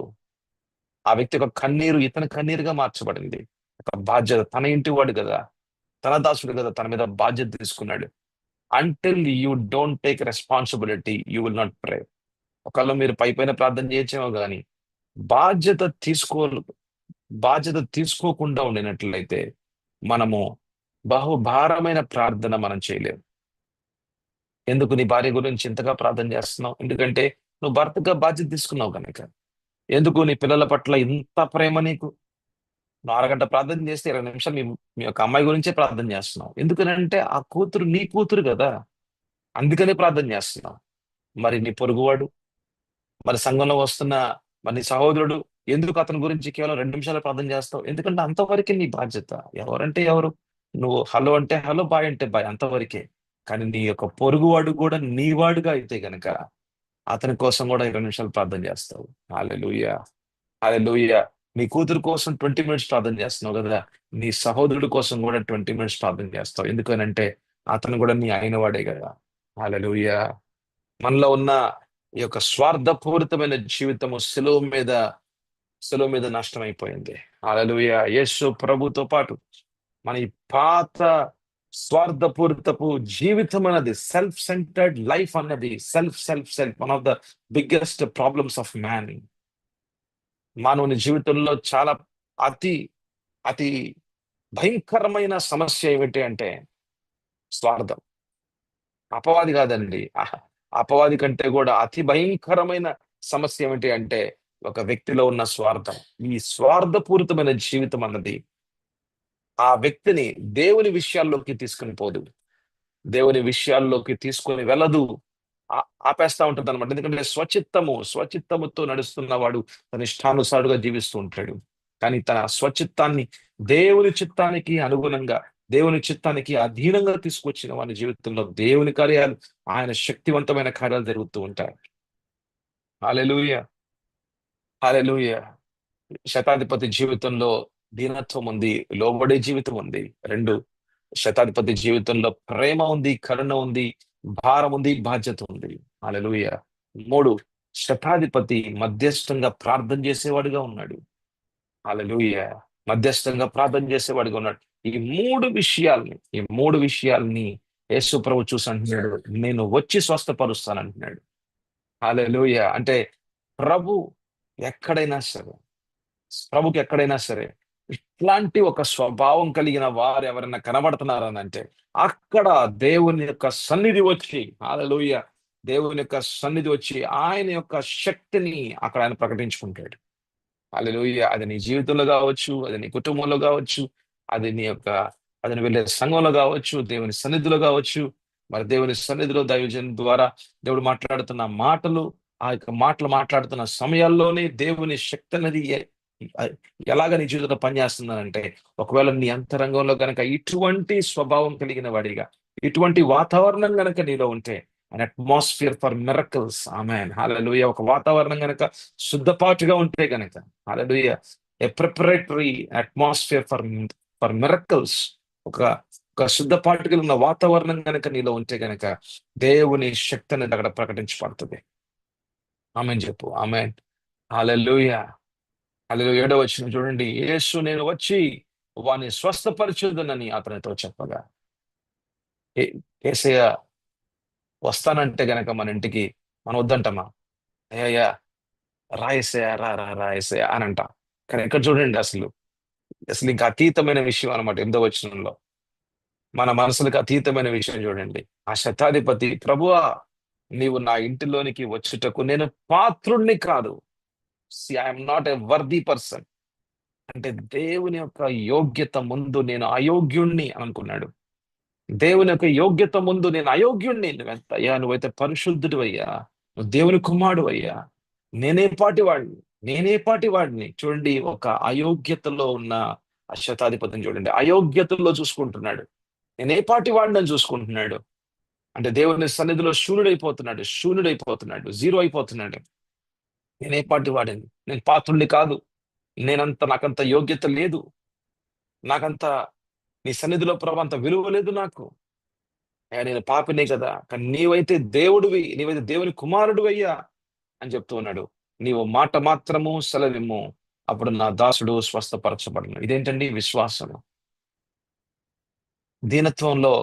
ఆ వ్యక్తి యొక్క కన్నీరు ఇతని కన్నీరుగా మార్చబడింది. ఒక బాధ్యత, తన ఇంటి వాడు కదా, తన దాసుడు కదా, తన మీద బాధ్యత తీసుకున్నాడు. Until you don't take responsibility you will not ప్రే. ఒకవేళ మీరు పైపైన ప్రార్థన చేయొచ్చేమో కానీ బాధ్యత తీసుకో బాధ్యత తీసుకోకుండా ఉండినట్లయితే మనము బహుభారమైన ప్రార్థన మనం చేయలేము. ఎందుకు నీ భార్య గురించి ఇంతగా ప్రార్థన చేస్తున్నావు? ఎందుకంటే నువ్వు భర్తగా బాధ్యత తీసుకున్నావు కనుక. ఎందుకు నీ పిల్లల పట్ల ఇంత ప్రేమ నీకు? నువ్వు అరగంట ప్రార్థన చేస్తే 20 నిమిషాలు మీ మీ యొక్క అమ్మాయి గురించే ప్రార్థన చేస్తున్నావు. ఎందుకనంటే ఆ కూతురు నీ కూతురు కదా, అందుకనే ప్రార్థన చేస్తున్నావు. మరి నీ పొరుగువాడు, మరి సంఘంలో వస్తున్న మరి నీ సహోదరుడు, ఎందుకు అతని గురించి కేవలం 2 నిమిషాలు ప్రార్థన చేస్తావు? ఎందుకంటే అంతవరకే నీ బాధ్యత. ఎవరంటే ఎవరు? నువ్వు హలో అంటే హలో, బాయ్ అంటే బాయ్, అంతవరకే. కానీ నీ యొక్క పొరుగువాడు కూడా నీ వాడుగా అయితే గనక అతని కోసం కూడా 20 నిమిషాలు ప్రార్థన చేస్తావు. హల్లెలూయా. హల్లెలూయా. నీ కూతురు కోసం 20 మినిట్స్ ప్రార్థన చేస్తున్నావు కదా, నీ సహోదరుడి కోసం కూడా 20 మినిట్స్ ప్రార్థన చేస్తావు. ఎందుకనంటే అతను కూడా నీ అయిన వాడే కదా. హల్లెలూయా. మనలో ఉన్న ఈ యొక్క స్వార్థపూరితమైన జీవితము సెలువు మీద నష్టమైపోయింది. హల్లెలూయా. యేసు ప్రభుతో పాటు మన ఈ పాత స్వార్థపూరితపు జీవితం అన్నది, సెల్ఫ్ సెంటర్డ్ లైఫ్ అన్నది, self self self one of the biggest problems of man. మానవుని జీవితంలో చాలా అతి అతి భయంకరమైన సమస్య ఏమిటి అంటే స్వార్థం. అపవాది కాదండి, అపవాది కంటే కూడా అతి భయంకరమైన సమస్య ఏమిటి అంటే ఒక వ్యక్తిలో ఉన్న స్వార్థం. ఈ స్వార్థపూరితమైన జీవితం అన్నది ఆ వ్యక్తిని దేవుని విషయాల్లోకి తీసుకుని పోదు, దేవుని విషయాల్లోకి తీసుకొని వెళ్ళదు, ఆపేస్తా ఉంటుంది అనమాట. ఎందుకంటే స్వచిత్తముతో నడుస్తున్నవాడు తన ఇష్టానుసారుగా జీవిస్తూ ఉంటాడు. కానీ తన స్వచిత్తాన్ని దేవుని చిత్తానికి అనుగుణంగా, దేవుని చిత్తానికి అధీనంగా తీసుకొచ్చిన వాని జీవితంలో దేవుని కార్యాలు, ఆయన శక్తివంతమైన కార్యాలు జరుగుతూ ఉంటాయి. హల్లెలూయా. హల్లెలూయా. శతాధిపతి జీవితంలో దీనత్వం ఉంది, లోబడే జీవితం ఉంది. 2, శతాధిపతి జీవితంలో ప్రేమ ఉంది, కరుణ ఉంది, భారం ఉంది, బాధ్యత ఉంది. హల్లెలూయా. 3, శతాధిపతి మధ్యస్థంగా ప్రార్థన చేసేవాడుగా ఉన్నాడు. హల్లెలూయా. మధ్యస్థంగా ప్రార్థన చేసేవాడుగా ఉన్నాడు. ఈ మూడు విషయాల్ని యేసు ప్రభు చూసి అంటున్నాడు, నేను వచ్చి స్వస్థపరుస్తానంటున్నాడు. హల్లెలూయా. అంటే ప్రభు ఎక్కడైనా సరే ప్రభుకి ఎక్కడైనా సరే ఇట్లాంటి ఒక స్వభావం కలిగిన వారు ఎవరైనా కనబడుతున్నారని అంటే అక్కడ దేవుని యొక్క సన్నిధి వచ్చి, హల్లెలూయా, దేవుని యొక్క సన్నిధి వచ్చి ఆయన యొక్క శక్తిని అక్కడ ఆయన ప్రకటించుకుంటాడు. హల్లెలూయా. అది నీ జీవితంలో కావచ్చు, అది నీ కుటుంబంలో కావచ్చు, అది నీ యొక్క అది నువ్వు వెళ్ళే సంఘంలో కావచ్చు, దేవుని సన్నిధిలో కావచ్చు. మరి దేవుని సన్నిధిలో దైవజన్ ద్వారా దేవుడు మాట్లాడుతున్న మాటలు, ఆ యొక్క మాటలు మాట్లాడుతున్న సమయాల్లోనే దేవుని శక్తి అనేది ఎలాగ నీ జీవితంలో పనిచేస్తుందనంటే, ఒకవేళ నీ అంతరంగంలో గనక ఇటువంటి స్వభావం కలిగిన వాడిగా, ఇటువంటి వాతావరణం గనక నీలో ఉంటే అన్ అట్మాస్ఫియర్ ఫర్ మిరకల్స్. ఆమేన్, హల్లెలూయా. ఒక వాతావరణం గనక శుద్ధపాటుగా ఉంటే గనక, హల్లెలూయా, a preparatory atmosphere for for miracles. ఒక ఒక శుద్ధపాటుగా ఉన్న వాతావరణం గనక నీలో ఉంటే గనక దేవుని శక్తి అనేది అక్కడ ప్రకటించబడుతుంది. ఆమేన్ చెప్పు. ఆమేన్, హల్లెలూయా. హల్లెలూయా. 7వ వచనం చూడండి. యేసు నేను వచ్చి వాని స్వస్థపరచుదునని అతనితో చెప్పగా. ఏ- యేసయ్య వస్తానంటే గనక మన ఇంటికి మనం వద్దంటామా? అయ్యా, రాయేసయ్య, రా రా రాయేసయ్య అని అంటాం. కానీ ఇక్కడ చూడండి, అసలు అసలు ఇంకా అతీతమైన విషయం అనమాట. 8వ వచనంలో మన మనసులకు అతీతమైన విషయం చూడండి. ఆ శతాధిపతి, ప్రభువా, నీవు నా ఇంటిలోనికి వచ్చుటకు నేను పాత్రుణ్ణి కాదు. I'm not a worthy person. అంటే దేవుని యొక్క యోగ్యత ముందు నేను అయోగ్యుణ్ణి అని అనుకున్నాడు. దేవుని యొక్క యోగ్యత ముందు నేను అయోగ్యుణ్ణి. నువ్వెంత అయ్యా, నువ్వైతే పరిశుద్ధుడు అయ్యా, నువ్వు దేవుని కుమారుడు అయ్యా, నేనే పాటి వాడిని, నేనే పాటి వాడిని. చూడండి, ఒక అయోగ్యతలో ఉన్న ఆ శతాధిపతిని చూడండి, అయోగ్యతలో చూసుకుంటున్నాడు. నేనే పాటి వాడిని అని చూసుకుంటున్నాడు. అంటే దేవుని సన్నిధిలో శూన్యుడైపోతున్నాడు, శూన్యుడైపోతున్నాడు, జీరో అయిపోతున్నాడు. నేనే పాటి వాడిని, నేను పాత్రుణ్ణి కాదు, నాకంత యోగ్యత లేదు, నాకంత నీ సన్నిధిలో ప్రభు అంత విలువ లేదు నాకు. అయ్యా, నేను పాపినే కదా, కానీ నీవైతే దేవుడివి, నీవైతే దేవుని కుమారుడు అయ్యా అని చెప్తూ ఉన్నాడు. నీవు మాట మాత్రము సెలవిమ్ము, అప్పుడు నా దాసుడు స్వస్థపరచబడను. ఇదేంటండి విశ్వాసము. దీనత్వంలో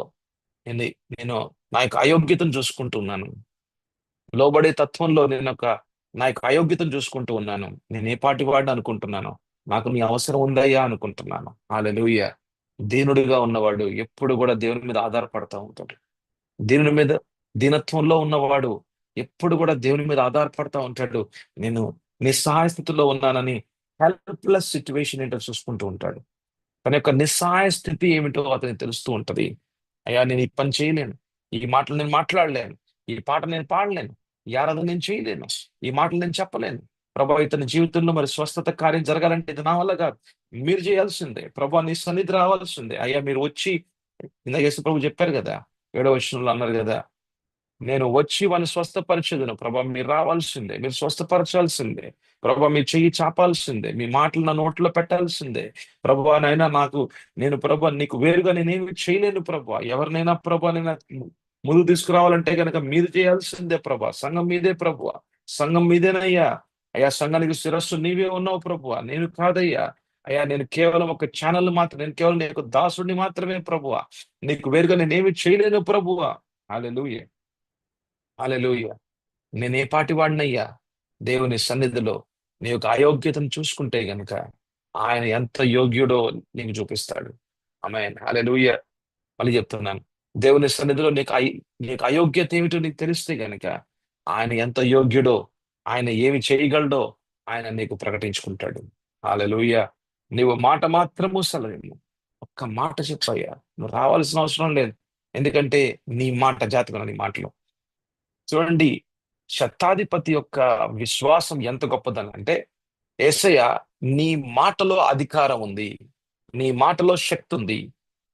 నేను నేను నా యొక్క అయోగ్యతను చూసుకుంటున్నాను. లోబడే తత్వంలో నా యొక్క అయోగ్యతను చూసుకుంటూ ఉన్నాను. నేను ఏ పాటి వాడిని అనుకుంటున్నాను, నాకు నీ అవసరం ఉందయ్యా అనుకుంటున్నాను. హల్లెలూయా. దీనుడిగా ఉన్నవాడు ఎప్పుడు కూడా దేవుని మీద ఆధారపడతా ఉంటాడు. దేవుని మీద దీనత్వంలో ఉన్నవాడు ఎప్పుడు కూడా దేవుని మీద ఆధారపడతా ఉంటాడు. నేను నిస్సహాయ స్థితిలో ఉన్నానని, హెల్ప్లెస్ సిచ్యువేషన్ ఏంటో చూసుకుంటూ ఉంటాడు. తన యొక్క నిస్సహాయ స్థితి ఏమిటో అతనికి తెలుస్తూ ఉంటది. అయ్యా, నేను ఈ పని చేయలేను, ఈ మాటలు నేను మాట్లాడలేను, ఈ పాట నేను పాడలేను, ఈ ఆరాధన నేను చేయలేను, ఈ మాటలు నేను చెప్పలేను. ప్రభా, ఇతని జీవితంలో మరి స్వస్థత కార్యం జరగాలంటే ఇది నా వల్ల కాదు, మీరు చేయాల్సిందే. ప్రభా, నీ సన్నిధి రావాల్సిందే. అయ్యా, మీరు వచ్చి, ఇందాక యేసు ప్రభు చెప్పారు కదా, 7వ వచనంలో అన్నారు కదా, నేను వచ్చి వాడిని స్వస్థపరిచేదను. ప్రభా, మీరు రావాల్సిందే, మీరు స్వస్థపరచాల్సిందే. ప్రభా, మీరు చెయ్యి చాపాల్సిందే, మీ మాటలు నా నోట్లో పెట్టాల్సిందే. ప్రభా, నైనా నేను ప్రభా నీకు వేరుగా నేనేమి చేయలేను ప్రభా. ఎవరినైనా ప్రభా నేను ముందు తీసుకురావాలంటే గనక మీరు చేయాల్సిందే ప్రభా. సంఘం మీదే ప్రభు, సంఘం మీదేనయ్యా. అయ్యా, సంఘానికి శిరస్సు నీవే ఉన్నావు ప్రభు, నేను కాదయ్యా. అయ్యా, నేను కేవలం ఒక ఛానల్ మాత్రం, నేను కేవలం నీ యొక్క దాసుడిని మాత్రమే ప్రభు. నీకు వేరుగా నేనేమి చేయలేను ప్రభువా. హల్లెలూయా, హల్లెలూయా. నేనే పాటి వాడినయ్యా. దేవుని సన్నిధిలో నీ యొక్క అయోగ్యతను చూసుకుంటే గనుక ఆయన ఎంత యోగ్యుడో నీకు చూపిస్తాడు. ఆమేన్, హల్లెలూయా. మళ్ళీ చెప్తున్నాను, దేవుని సన్నిధిలో నీకు అయోగ్యత ఏమిటో నీకు తెలిస్తే గనుక ఆయన ఎంత యోగ్యుడో, ఆయన ఏమి చేయగలడో ఆయన నీకు ప్రకటించుకుంటాడు. హల్లెలూయా. నీవు మాట మాత్రము సెలవిమ్ము. ఒక్క మాట చెప్పయ్యా, నువ్వు రావాల్సిన అవసరం లేదు. ఎందుకంటే నీ మాట జాతకం, నీ మాటలు చూడండి. శతాధిపతి యొక్క విశ్వాసం ఎంత గొప్పదని అంటే, యేసయ్య, నీ మాటలో అధికారం ఉంది, నీ మాటలో శక్తి ఉంది,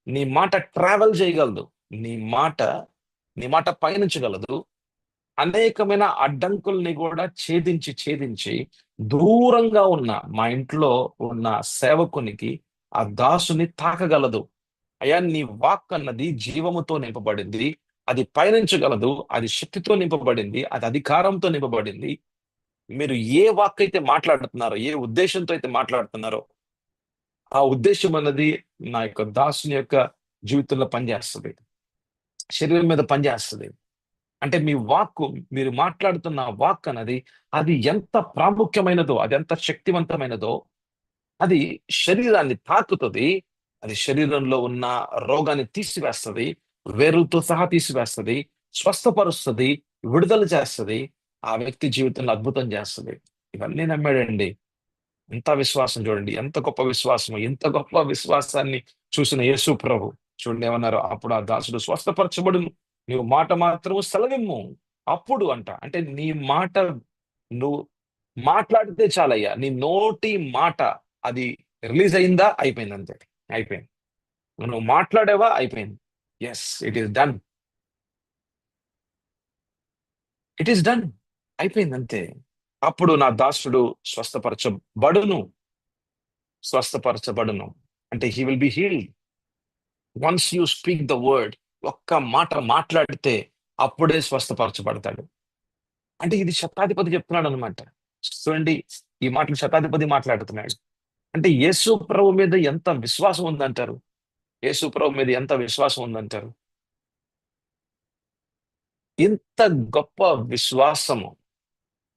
నీ మాట ట్రావెల్ చేయగలదు, నీ మాట నీ మాట పయనించగలదు. అనేకమైన అడ్డంకుల్ని కూడా ఛేదించి ఛేదించి దూరంగా ఉన్న మా ఇంట్లో ఉన్న సేవకునికి, ఆ దాసుని తాకగలదు. అయ్యా, నీ వాక్ అన్నది జీవముతో నింపబడింది, అది పయనించగలదు, అది శక్తితో నింపబడింది, అది అధికారంతో నింపబడింది. మీరు ఏ వాక్ అయితే మాట్లాడుతున్నారో, ఏ ఉద్దేశంతో అయితే మాట్లాడుతున్నారో, ఆ ఉద్దేశం అన్నది నా యొక్క దాసుని యొక్క జీవితంలో పనిచేస్తుంది, శరీరం మీద పనిచేస్తుంది. అంటే మీ వాక్కు, మీరు మాట్లాడుతున్న వాక్ అన్నది, అది ఎంత ప్రాముఖ్యమైనదో, అది ఎంత శక్తివంతమైనదో, అది శరీరాన్ని తాకుతుంది. అది శరీరంలో ఉన్న రోగాన్ని తీసివేస్తది, వేరులతో సహా తీసివేస్తది, స్వస్థపరుస్తది, విడుదల చేస్తది, ఆ వ్యక్తి జీవితంలో అద్భుతం చేస్తది. ఇవన్నీ నమ్మాడండి. ఎంత విశ్వాసం చూడండి, ఎంత గొప్ప విశ్వాసం. ఎంత గొప్ప విశ్వాసాన్ని చూసిన యేసు ప్రభు చూడండి ఏమన్నారు, అప్పుడు ఆ దాసుడు స్వస్థపరచబడును, నీవు మాట మాత్రము సెలవిమ్ము. అప్పుడు అంటే నీ మాట, నువ్వు మాట్లాడితే చాలయ్యా, నీ నోటి మాట అది రిలీజ్ అయిందా, అయిపోయింది అంతే, అయిపోయింది. నువ్వు మాట్లాడావా, అయిపోయింది. Yes, it is done. It is done. అయిపోయింది అంతే. అప్పుడు నా దాసుడు స్వస్థపరచబడును. స్వస్థపరచబడును అంటే he will be healed. Once you speak the word, ఒక్క మాట మాట్లాడితే అప్పుడే స్వస్థపరచబడతాడు. అంటే ఇది శతాధిపతి చెప్తున్నాడు అనమాట. చూడండి, ఈ మాటలు శతాధిపతి మాట్లాడుతున్నాడు. అంటే యేసు ప్రభు మీద ఎంత విశ్వాసం ఉందంటారు? యేసు ప్రభు మీద ఎంత విశ్వాసం ఉందంటారు? ఇంత గొప్ప విశ్వాసము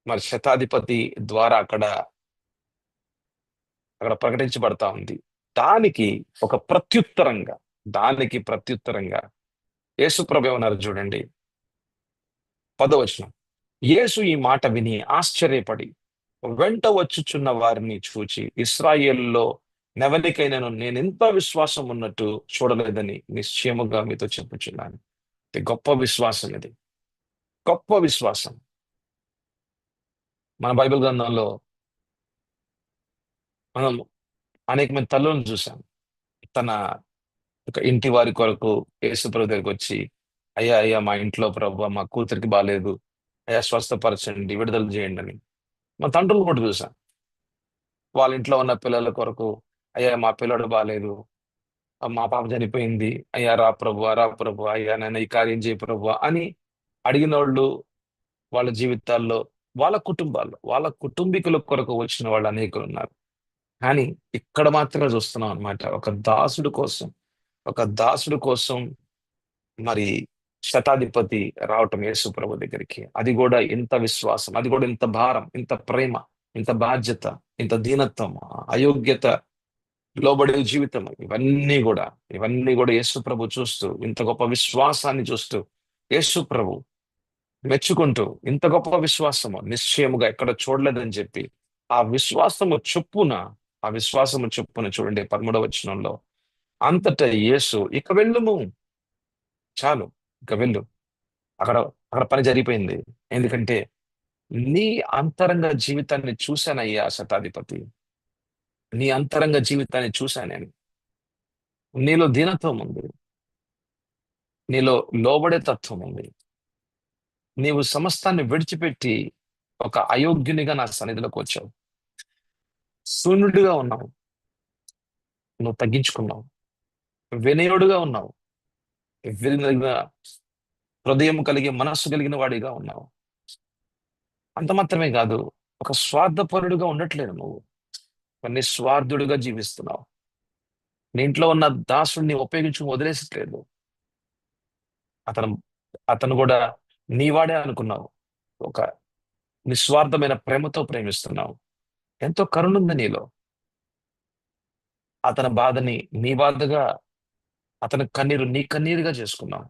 మరి శతాధిపతి ద్వారా అక్కడ ప్రకటించబడతా ఉంది. దానికి ఒక ప్రత్యుత్తరంగా దానికి ప్రత్యుత్తరంగా యేసు ప్రభు ఏమన్నారు చూడండి. 10వ వచనం. యేసు ఈ మాట విని ఆశ్చర్యపడి వెంట వచ్చుచున్న వారిని చూచి, ఇశ్రాయేలులో నెవరికైనాను నేనెంత విశ్వాసం ఉన్నట్టు చూడలేదని నిశ్చయముగా మీతో చెప్పుచున్నాను. ఇది గొప్ప విశ్వాసం. ఇది గొప్ప విశ్వాసం. మన బైబిల్ గ్రంథంలో మనం అనేకమంది తల్లులను చూసాం. తన ఒక ఇంటి వారి కొరకు యేసు ప్రభు దగ్గరికి వచ్చి, అయ్యా అయ్యా మా ఇంట్లో ప్రభు మా కూతురికి బాలేదు, అయ్యా స్వస్థపరచండి, విడుదల చేయండి అని. మా తండ్రులు కూడా చూసాం. వాళ్ళ ఇంట్లో ఉన్న పిల్లల కొరకు, అయ్యా మా పిల్లడు బాలేదు, మా పాప చనిపోయింది, అయ్యా రా ప్రభు రా ప్రభు, అయ్యా నన్ను ఈ కార్యం చేయ ప్రభు అని అడిగిన వాళ్ళు వాళ్ళ జీవితాల్లో, వాళ్ళ కుటుంబీకుల కొరకు వచ్చిన వాళ్ళు అనేకులు ఉన్నారు. కానీ ఇక్కడ మాత్రమే చూస్తున్నాం అన్నమాట, ఒక దాసుడు కోసం మరి శతాధిపతి రావటం యేసు ప్రభు దగ్గరికి. అది కూడా ఇంత విశ్వాసం, అది కూడా ఇంత భారం, ఇంత ప్రేమ, ఇంత బాధ్యత, ఇంత దీనత్వం, అయోగ్యత, లోబడే జీవితం, ఇవన్నీ కూడా యేసు ప్రభు చూస్తూ, ఇంత గొప్ప విశ్వాసాన్ని చూస్తూ యేసు ప్రభు మెచ్చుకుంటూ, ఇంత గొప్ప విశ్వాసము నిశ్చయముగా ఎక్కడ చూడలేదని చెప్పి ఆ విశ్వాసము చొప్పున ఆ విశ్వాసము చొప్పున చూడండి 13వ వచనంలో, అంతటా యేసు ఇక వెళ్ళుము, చాలు, ఇక వెళ్ళు, అక్కడ అక్కడ పని జరిగిపోయింది. ఎందుకంటే నీ అంతరంగ జీవితాన్ని చూశానయ్యా శతాధిపతి, నీ అంతరంగ జీవితాన్ని చూశాను నేను. నీలో దీనత్వం ఉంది, నీలో లోబడే తత్వం ఉంది. నీవు సమస్తాన్ని విడిచిపెట్టి ఒక అయోగ్యునిగా నా సన్నిధిలోకి వచ్చావు. శూన్యుడిగా ఉన్నావు, నువ్వు తగ్గించుకున్నావు. వినయుడుగా ఉన్నావు, విరిగిన హృదయం కలిగి మనస్సు కలిగిన వాడిగా ఉన్నావు. అంత మాత్రమే కాదు, ఒక స్వార్థపరుడుగా ఉండట్లేదు నువ్వు, ఒక నిస్వార్థుడిగా జీవిస్తున్నావు. నీ ఇంట్లో ఉన్న దాసుడిని ఉపయోగించుకుని వదిలేసట్లేదు. అతను అతను కూడా నీవాడే అనుకున్నావు. ఒక నిస్వార్థమైన ప్రేమతో ప్రేమిస్తున్నావు. ఎంతో కరుణ ఉంది నీలో. అతని బాధని నీ బాధగా, అతని కన్నీరు నీ కన్నీరుగా చేసుకున్నావు.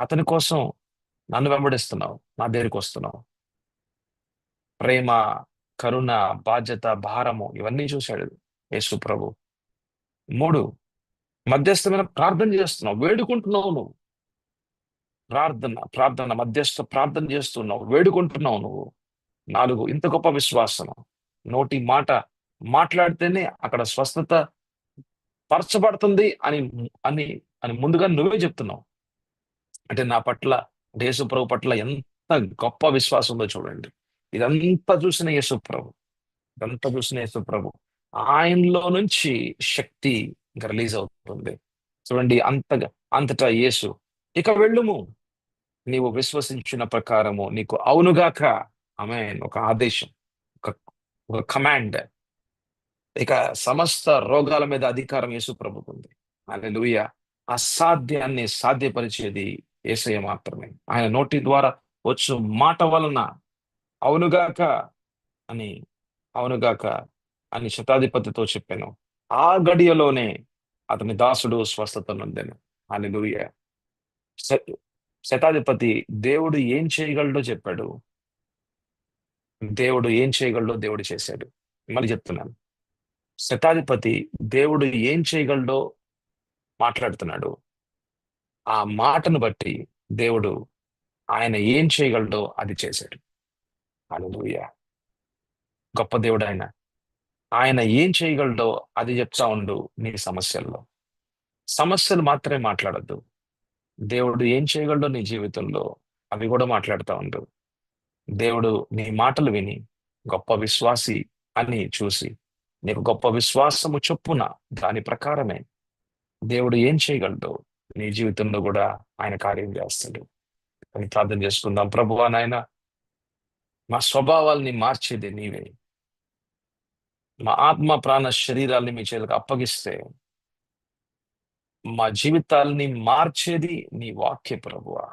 అతని కోసం నన్ను వెంబడిస్తున్నావు, నా దగ్గరికి వస్తున్నావు. ప్రేమ, కరుణ, బాధ్యత, భారము ఇవన్నీ చూశాడు యేసు ప్రభు. 3, మధ్యస్థమైన ప్రార్థన చేస్తున్నావు, వేడుకుంటున్నావు నువ్వు. ప్రార్థన ప్రార్థన మధ్యస్థ ప్రార్థన చేస్తున్నావు, వేడుకుంటున్నావు నువ్వు. 4, ఇంత గొప్ప విశ్వాసము. నోటి మాట మాట్లాడితేనే అక్కడ స్వస్థత పరచబడుతుంది అని అని అని ముందుగా నువ్వే చెప్తున్నావు. అంటే నా పట్ల, అంటే యేసు ప్రభు పట్ల ఎంత గొప్ప విశ్వాసం ఉందో చూడండి. ఇదంతా చూసిన యేసు ప్రభు ఇదంతా చూసిన యేసు ప్రభు ఆయనలో నుంచి శక్తి ఇంకా రిలీజ్ అవుతుంది. చూడండి, అంతటా యేసు ఇక వెళ్ళుము, నీవు విశ్వసించిన ప్రకారము నీకు అవునుగాక. ఆమేన్. ఒక ఆదేశం, ఒక ఒక కమాండ్. ఇక సమస్త రోగాల మీద అధికారం యేసు ప్రభుకు ఉంది. హల్లెలూయా. అసాధ్యాన్ని సాధ్యపరిచేది యేసయ్య మాత్రమే. ఆయన నోటి ద్వారా వచ్చు మాట వలన అవునుగాక అని అవునుగాక అని శతాధిపతితో చెప్పాను. ఆ గడియలోనే అతని దాసుడు స్వస్థత నొందెను. హల్లెలూయా. శ- శతాధిపతి దేవుడు ఏం చేయగలడో చెప్పాడు. దేవుడు ఏం చేయగలడో దేవుడు చేశాడు. మళ్ళీ చెప్తున్నాను, శతాధిపతి దేవుడు ఏం చేయగలడో మాట్లాడుతున్నాడు. ఆ మాటను బట్టి దేవుడు ఆయన ఏం చేయగలడో అది చేశాడు. హల్లెలూయా. గొప్ప దేవుడు ఆయన. ఆయన ఏం చేయగలడో అది చెప్తా ఉండు. నీ సమస్యలు మాత్రమే మాట్లాడద్దు. దేవుడు ఏం చేయగలడో నీ జీవితంలో అవి కూడా మాట్లాడుతూ ఉండవు. దేవుడు నీ మాటలు విని గొప్ప విశ్వాసి అని చూసి నీకు గొప్ప విశ్వాసము చొప్పున దాని ప్రకారమే దేవుడు ఏం చేయగలడు నీ జీవితంలో కూడా ఆయన కార్యం చేస్తాడు అని ప్రార్థన చేసుకుందాం. ప్రభువా నాయన, మా స్వభావాల్ని మార్చేది నీవే. మా ఆత్మ ప్రాణ శరీరాల్ని మీ చేతులకు అప్పగిస్తే మా జీవితాల్ని మార్చేది నీ వాక్య ప్రభువా.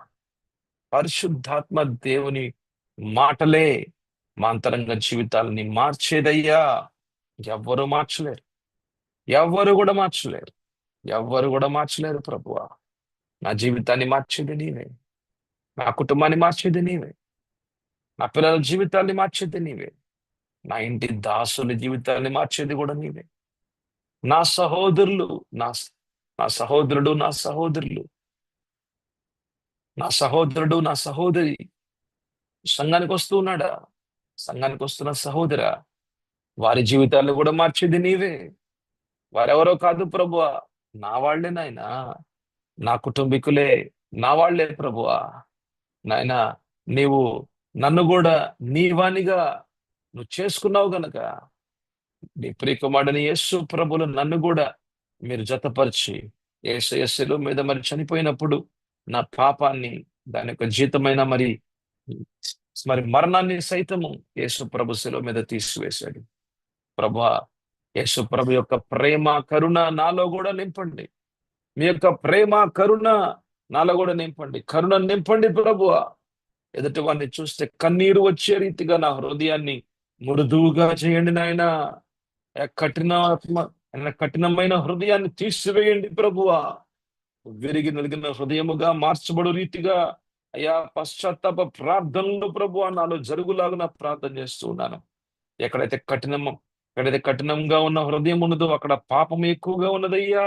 పరిశుద్ధాత్మ దేవుని మాటలే మా అంతరంగ జీవితాలని మార్చేదయ్యా. ఎవ్వరు మార్చలేరు, ఎవ్వరు కూడా మార్చలేరు, ఎవ్వరు కూడా మార్చలేరు ప్రభువా. నా జీవితాన్ని మార్చేది నీవే, నా కుటుంబాన్ని మార్చేది నీవే, నా పిల్లల జీవితాన్ని మార్చేది నీవే, నా ఇంటి దాసుల జీవితాన్ని మార్చేది కూడా నీవే. నా సహోదరులు, నా నా సహోదరుడు నా సహోదరులు, నా సహోదరుడు నా సహోదరి సంఘానికి వస్తూ ఉన్నాడా, సంఘానికి వస్తున్న సహోదరా, వారి జీవితాలను కూడా మార్చేది నీవే. వారెవరో కాదు ప్రభువా, నా వాళ్ళే నాయనా, నా కుటుంబీకులే, నా వాళ్ళే ప్రభువా. నాయనా, నీవు నన్ను కూడా నీవానిగా నువ్వు చేసుకున్నావు గనక నీ ప్రియకుమారుడైన యేసు ప్రభులు నన్ను కూడా మీరు జతపరిచి యేసు మీద మరి చనిపోయినప్పుడు నా పాపాన్ని, దాని యొక్క జీతమైన మరి మరి మరణాన్ని సైతము యేసు ప్రభు శిలువ మీద తీసివేశాడు. ప్రభువా, యేసు ప్రభు యొక్క ప్రేమ కరుణ నాలో కూడా నింపండి. మీ యొక్క ప్రేమ కరుణ నాలో కూడా నింపండి. కరుణ నింపండి ప్రభువా. ఎదుటి వాడిని చూస్తే కన్నీరు వచ్చే రీతిగా నా హృదయాన్ని మృదువుగా చేయండి నాయన. కఠినమైన హృదయాన్ని తీసివేయండి ప్రభువా. విరిగి నలిగిన హృదయముగా మార్చబడు రీతిగా అయ్యా పశ్చాత్తాప ప్రార్థనలు ప్రభువా నాలో జరుగులాగా ప్రార్థన చేస్తూ ఉన్నాను. ఎక్కడైతే కఠినంగా ఉన్న హృదయం ఉన్నదో అక్కడ పాపం ఎక్కువగా ఉన్నదయ్యా.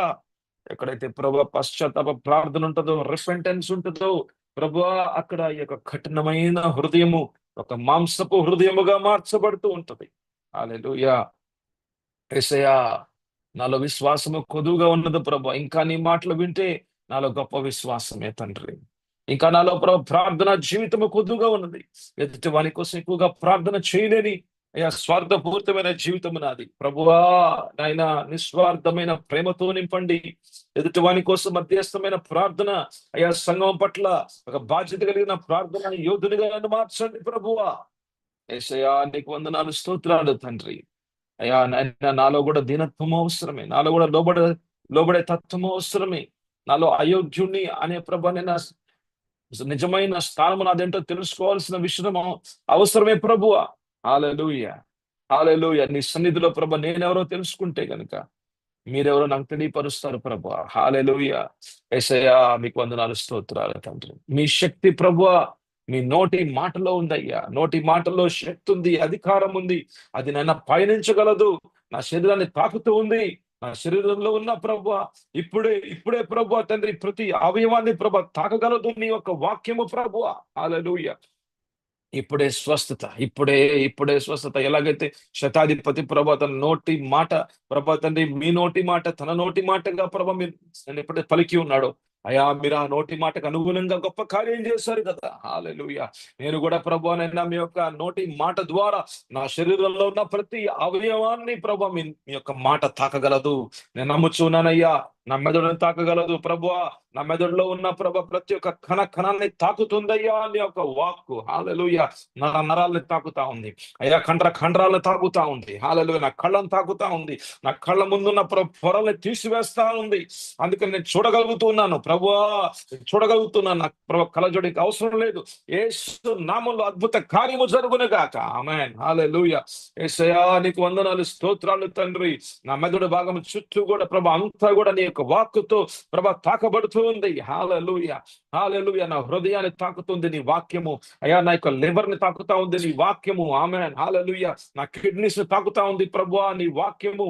ఎక్కడైతే ప్రభు పశ్చాత్తాప ప్రార్థన ఉంటుందో, రిపెంటెన్స్ ఉంటుందో ప్రభువా, అక్కడ ఈ యొక్క కఠినమైన హృదయము ఒక మాంసపు హృదయముగా మార్చబడుతూ ఉంటది. హల్లెలూయా. యేసయ్యా, నాలో విశ్వాసము కొదువుగా ఉన్నది ప్రభు. ఇంకా నీ మాటలు వింటే నాలో గొప్ప విశ్వాసమే తండ్రి. ఇంకా నాలో ప్రభు ప్రార్థన జీవితము కొద్దుగా ఉన్నది. ఎదుటి వాని కోసం ఎక్కువగా ప్రార్థన చేయలేని అయ్యా స్వార్థపూరితమైన జీవితం నాది ప్రభువా. నాయన, నిస్వార్థమైన ప్రేమతో నింపండి. ఎదుటి వాని కోసం మధ్యస్థమైన ప్రార్థన అయ్యా సంఘం పట్ల ఒక బాధ్యత కలిగిన ప్రార్థన యోధునిగా నన్ను మార్చండి ప్రభువా. యేసయ్యా, నీకు వందనాలు, స్తోత్రాలు తండ్రి. అయ్యా నాయన, నాలో కూడా దీనత్వము అవసరమే, నాలో కూడా లోబడే తత్వము అవసరమే. నాలో అయోగ్యుణ్ణి అనే ప్రభు నేను నిజమైన స్థానము నాదేంటో తెలుసుకోవాల్సిన విషయం అవసరమే ప్రభువా. హల్లెలూయా, హల్లెలూయా. నీ సన్నిధిలో ప్రభు నేనెవరో తెలుసుకుంటే గనుక మీరెవరో నాకు తెలియపరుస్తారు ప్రభువా. హల్లెలూయా. యేసయ్యా, మీకు వందనాలు, స్తోత్రాలు తండ్రి. మీ శక్తి ప్రభువా మీ నోటి మాటలో ఉందయ్యా. నోటి మాటలో శక్తి ఉంది, అధికారం ఉంది. అది నన్ను పయనించగలదు, నా శరీరాన్ని తాకుతూ ఉంది. నా శరీరంలో ఉన్న ప్రభువా ఇప్పుడే ప్రభువా తండ్రి ప్రతి అవయవాన్ని ప్రభు తాకగలదు నీ యొక్క వాక్యము ప్రభువా. హల్లెలూయా. ఇప్పుడే స్వస్థత, ఇప్పుడే స్వస్థత. ఎలాగైతే శతాధిపతి ప్రభా తన నోటి మాట ప్రభా తండ్రి మీ నోటి మాట తన నోటి మాటగా ప్రభా మీరు ఎప్పుడైతే పలికి ఉన్నాడో అయా, మీరు ఆ నోటి మాటకు అనుగుణంగా గొప్ప కార్యం చేశారు కదా. హల్లెలూయా. నేను కూడా ప్రభు నైనా మీ యొక్క నోటి మాట ద్వారా నా శరీరంలో ఉన్న ప్రతి అవయవాన్ని ప్రభు మీ యొక్క మాట తాకగలదు. నేను నమ్ముచున్నానయ్యా. నా మెదడుని తాకగలదు ప్రభువా. నా మెదడులో ఉన్న ప్రతి ఒక్క కణాన్ని తాకుతుందయ్యా నీ యొక్క వాక్కు. హల్లెలూయా. నరాల్ని తాకుతా ఉంది అయ్యా, ఖండ్రాలను తాకుతా ఉంది. హల్లెలూయా. నా కళ్ళను తాకుతా ఉంది. నా కళ్ళ ముందున్న పొరల్ని తీసివేస్తా ఉంది. అందుకని నేను చూడగలుగుతున్నాను ప్రభువా, చూడగలుగుతున్నాను. నాకు ప్రభు కళ్ళజోడికి అవసరం లేదు. యేసు నామములో అద్భుత కార్యము జరుగును గాక. ఆమేన్. హల్లెలూయా. యేసయ్యా, నీకు వందనాలు, స్తోత్రాలు తండ్రి. నా మెదడు భాగం చుట్టూ కూడా ప్రభు అంతా కూడా నీ యొక్క వాక్కుతో ప్రభ తాకబడుతూ ఉంది. హల్లెలూయా, హల్లెలూయా. నా హృదయాన్ని తాకుతుంది నీ వాక్యము అయ్యా. నా యొక్క లివర్ ని తాకుతా ఉంది నీ వాక్యము. ఆమేన్. హల్లెలూయా. నా కిడ్నీస్ ని తాకుతా ఉంది ప్రభువా నీ వాక్యము.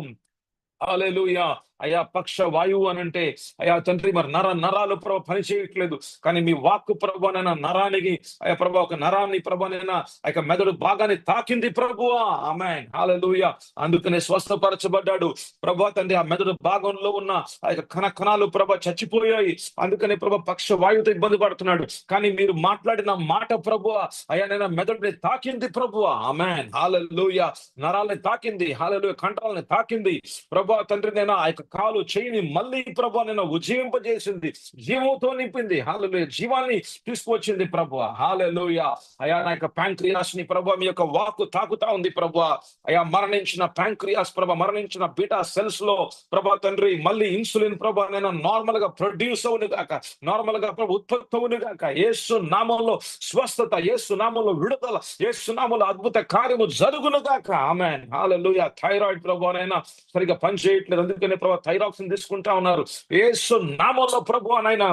హల్లెలూయా. అయా పక్ష వాయువు అని అంటే అయా తండ్రి మరి నరాలు ప్రభు పని చేయట్లేదు, కానీ మీ వాక్కు ప్రభు నైనా నరానికి అయ్యా ప్రభు ఒక నరాన్ని ప్రభు నైనా ఆ యొక్క మెదడు భాగాన్ని తాకింది ప్రభువా. ఆమేన్, హల్లెలూయా. అందుకనే స్వస్థపరచబడ్డాడు ప్రభు తండ్రి. ఆ మెదడు భాగంలో ఉన్న ఆ యొక్క కణాలు ప్రభు చచ్చిపోయాయి. అందుకనే ప్రభు పక్ష వాయువుతో ఇబ్బంది పడుతున్నాడు, కానీ మీరు మాట్లాడిన మాట ప్రభు అయ్యా నైనా మెదడుని తాకింది ప్రభు. ఆమేన్, హల్లెలూయా. నరాల్ని తాకింది, హల్లెలూయా. కండరాలని తాకింది ప్రభు తండ్రి. నేను ఆ యొక్క కాలు చేయిని మళ్ళీ ప్రభు నేను ఉజ్జీవింపజేసింది, జీవంతో నింపింది, హల్లెలూయా. జీవాన్ని తీసుకువచ్చింది ప్రభు. హల్లెలూయా. అయా నా యొక్క ప్యాంక్రియాస్ ని ప్రభు మీ యొక్క వాక్కు తాకుతా ఉంది ప్రభు. అయా మరణించిన ప్యాంక్రియాస్ ప్రభు, మరణించిన బీటా సెల్స్ లో ప్రభు తండ్రి మళ్ళీ ఇన్సులిన్ ప్రభు నేను నార్మల్ గా ప్రొడ్యూస్ అవును గాక, నార్మల్ గా ప్రభు ఉత్పత్తి అవును గాక. యేసు నామంలో స్వస్థత, యేసు నామంలో విడుదల, యేసు నామంలో అద్భుత కార్యము జరుగును గాక. ఆమేన్, హల్లెలూయా. థైరాయిడ్ ప్రభు నైనా సరిగా పని చేయట్లేదు, అందుకనే ప్రభు థైరాక్సిన్ తీసుకుంటా ఉన్నారు. యేసు నామంలో ప్రభు నైనా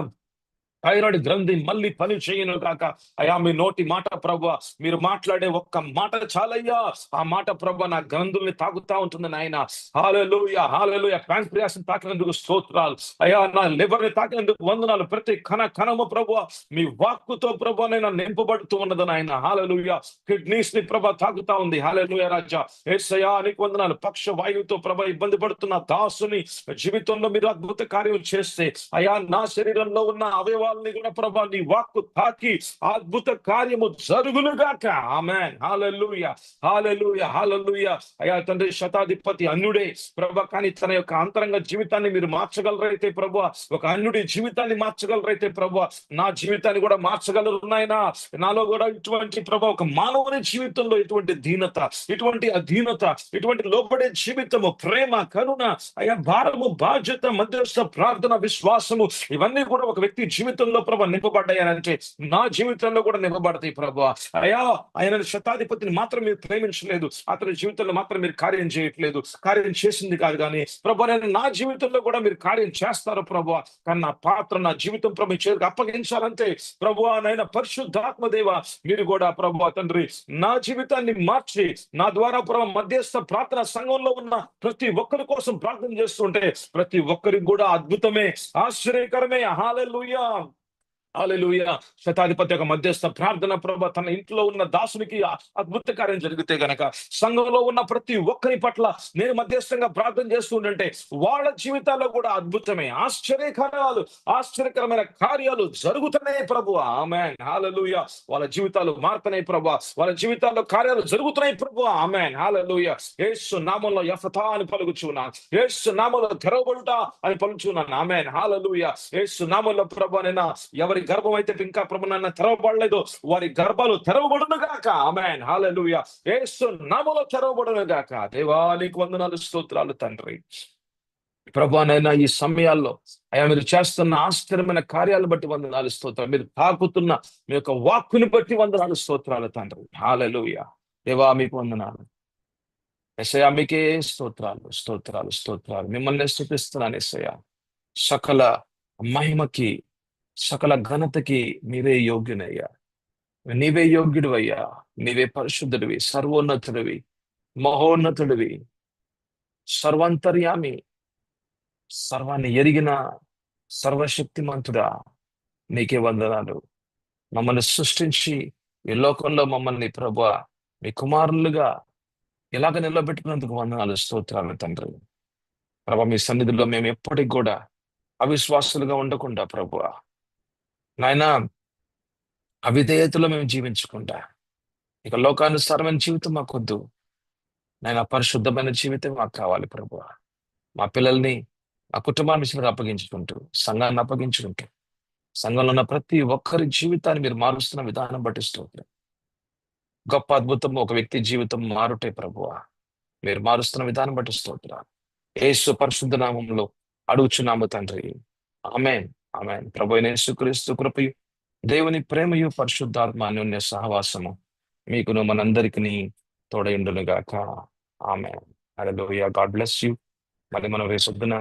థైరాయిడ్ గ్రంథి మళ్ళీ పని చేయను కాక. అయా మీ నోటి మాట ప్రభు, మీరు మాట్లాడే ఒక్క మాట చాలయ్యా, ఆ మాట ప్రభు నా గ్రంథుల్ని తాగుతా ఉంటుంది నాయన. హల్లెలూయా, హల్లెలూయా. ప్యాంక్రియాస్ తాకినందుకు స్తోత్రాలు అయ్యా, నా లివర్ ని తాకినందుకు వందనాలు. ప్రతి కణము ప్రభు మీ వాక్కుతో ప్రభు నేను నింపబడుతూ ఉన్నది నాయన. హల్లెలూయా. కిడ్నీస్ ని ప్రభు తాగుతా ఉంది. హల్లెలూయా రాజా. యేసయ్యా నీకు వందనాలు. పక్ష వాయువుతో ప్రభు ఇబ్బంది పడుతున్న దాసుని జీవితంలో మీరు అద్భుత కార్యం చేస్తే అయా నా శరీరంలో ఉన్న అవయవాల్ని కూడా ప్రభా నీ వాక్కు తాకి అద్భుత కార్యము జరుగునుగాక. ఆమేన్, హల్లెలూయా, హల్లెలూయా, హల్లెలూయా. అయా తండ్రి శతాధిపతి అన్యుడే ప్రభా, కానీ తన యొక్క అంతరంగ జీవితాన్ని మీరు మార్చగలరైతే ప్రభు, ఒక అన్యుడి జీవితాన్ని మార్చగలరైతే ప్రభు, నా జీవితాన్ని కూడా మార్చగలరు నాయనా. నాలో కూడా ఇటువంటి ప్రభు ఒక మానవుని జీవితంలో ఇటువంటి దీనత, ఇటువంటి అధీనత, ఇటువంటి లోబడే జీవితము, ప్రేమ, కరుణ, అయా భారము, బాధ్యత, మధ్యస్థ ప్రార్థన, విశ్వాసము, ఇవన్నీ కూడా ఒక వ్యక్తి జీవితంలో ప్రభు నింపబడ్డాయనంటే నా జీవితంలో కూడా నింపబడతాయి ప్రభు. అయా ఆయన శతాధిపతిని మాత్రం మీరు ప్రేమించలేదు, అతని జీవితంలో మాత్రం మీరు కార్యం చేయట్లేదు, కార్యం చేసింది కాదు, కానీ ప్రభు నేను నా జీవితంలో కూడా మీరు కార్యం చేస్తారు ప్రభు. కానీ నా పాత్ర, నా జీవితం ప్రభు మీ చేతికి అప్పగించాలంటే ప్రభు నైనా పరిశుద్ధాత్మ దేవ మీరు కూడా ప్రభు తండ్రి నా జీవితాన్ని మార్చి నా ద్వారా ప్రభు మధ్యస్థ ప్రార్థన సంఘంలో ఉన్న ప్రతి ఒక్కరి కోసం ప్రార్థన చేస్తుంటే ప్రతి ఒక్కరికి కూడా అద్భుతమే, ఆశ్చర్యకరమే. హల్లెలూయా, హల్లెలూయా. శతాధిపతి యొక్క మధ్యస్థ ప్రార్థన ప్రభు తన ఇంట్లో ఉన్న దాసునికి అద్భుత కార్యం జరిగితే గనక సంఘంలో ఉన్న ప్రతి ఒక్కరి పట్ల నేను మధ్యస్థంగా ప్రార్థన చేస్తుంటే వాళ్ళ జీవితాల్లో కూడా అద్భుతమే, ఆశ్చర్యకరమైన కార్యాలు జరుగుతున్నాయి ప్రభు. ఆమేన్, హల్లెలూయా. వాళ్ళ జీవితాలు మారుతున్నాయి ప్రభు, వాళ్ళ జీవితాల్లో కార్యాలు జరుగుతున్నాయి ప్రభు. ఆమేన్, హల్లెలూయా. యేసు నామంలో యెఫతా అని పలుకుచున్నాను, యేసు నామంలో తెరవబడుట అని పలుకుచున్నాను. ఆమేన్, హల్లెలూయా. యేసు నామంలో ప్రభు నేను ఎవరి గర్భం అయితే ఇంకా ప్రభు నన్ను తెరవబడలేదు వారి గర్భాలు తెరవబడును గాక. ఆమేన్, హల్లెలూయా. యేసు నామములో తెరవబడును గాక. దేవా నీకు వందనాలు, స్తోత్రాలు తండ్రి. ప్రభువైనా ఈ సమయాల్లో అయ్యా మీరు చేస్తున్న ఆశ్చర్యమైన కార్యాలను బట్టి వందనాలు, స్తోత్రాలు. మీరు తాకుతున్న మీ యొక్క వాక్కుని బట్టి వందనాలు, స్తోత్రాలు తండ్రి. హల్లెలూయా. దేవా మీకు వందనాలు. యేసయ్యా మీకే స్తోత్రాలు, స్తోత్రాలు, స్తోత్రాలు. మిమ్మల్ని స్తుతిస్తున్నాను యేసయ్యా. సకల మహిమకి, సకల ఘనతకి మీరే యోగ్యునయ్యా. నీవే యోగ్యుడు అయ్యా, నీవే పరిశుద్ధుడివి, సర్వోన్నతుడివి, మహోన్నతుడివి, సర్వాంతర్యామి, సర్వాన్ని ఎరిగిన సర్వశక్తిమంతుడా నీకే వందనాలు. మమ్మల్ని సృష్టించి ఈ లోకంలో మమ్మల్ని ప్రభువా మీ కుమారులుగా ఇలాగ నిలబెట్టుకున్నందుకు వందనాలు, స్తోత్రాలు తండ్రి. ప్రభా మీ సన్నిధిలో మేము ఎప్పటికి కూడా అవిశ్వాసులుగా ఉండకుండా ప్రభువా నాయనా అవిధేయతలో మేము జీవించకుండా ఇక లోకానుసారమైన జీవితం మాకొద్దు నాయన, పరిశుద్ధమైన జీవితం మాకు కావాలి ప్రభువా. మా పిల్లల్ని మా కుటుంబాన్ని అప్పగించుకుంటూ, సంఘాన్ని అప్పగించుకుంటూ, సంఘంలో ఉన్న ప్రతి ఒక్కరి జీవితాన్ని మీరు మారుస్తున్న విధానం బట్టి స్తోత్రం. గొప్ప అద్భుతం ఒక వ్యక్తి జీవితం మారుటే ప్రభువా, మీరు మారుస్తున్న విధానం బట్టి స్తోత్రం. యేసు పరిశుద్ధ నామంలో అడుగుచున్నాము తండ్రి. ఆమేన్, ఆమేన్. ప్రభువైన యేసుక్రీస్తు కృపయు, దేవుని ప్రేమయు, పరిశుద్ధాత్మ అన్యోన్య సహవాసము మీకును మనందరికీ తోడయుండును గాక. ఆమేన్. హల్లెలూయా. God bless you. మళ్ళీ మనం రేపు పొద్దున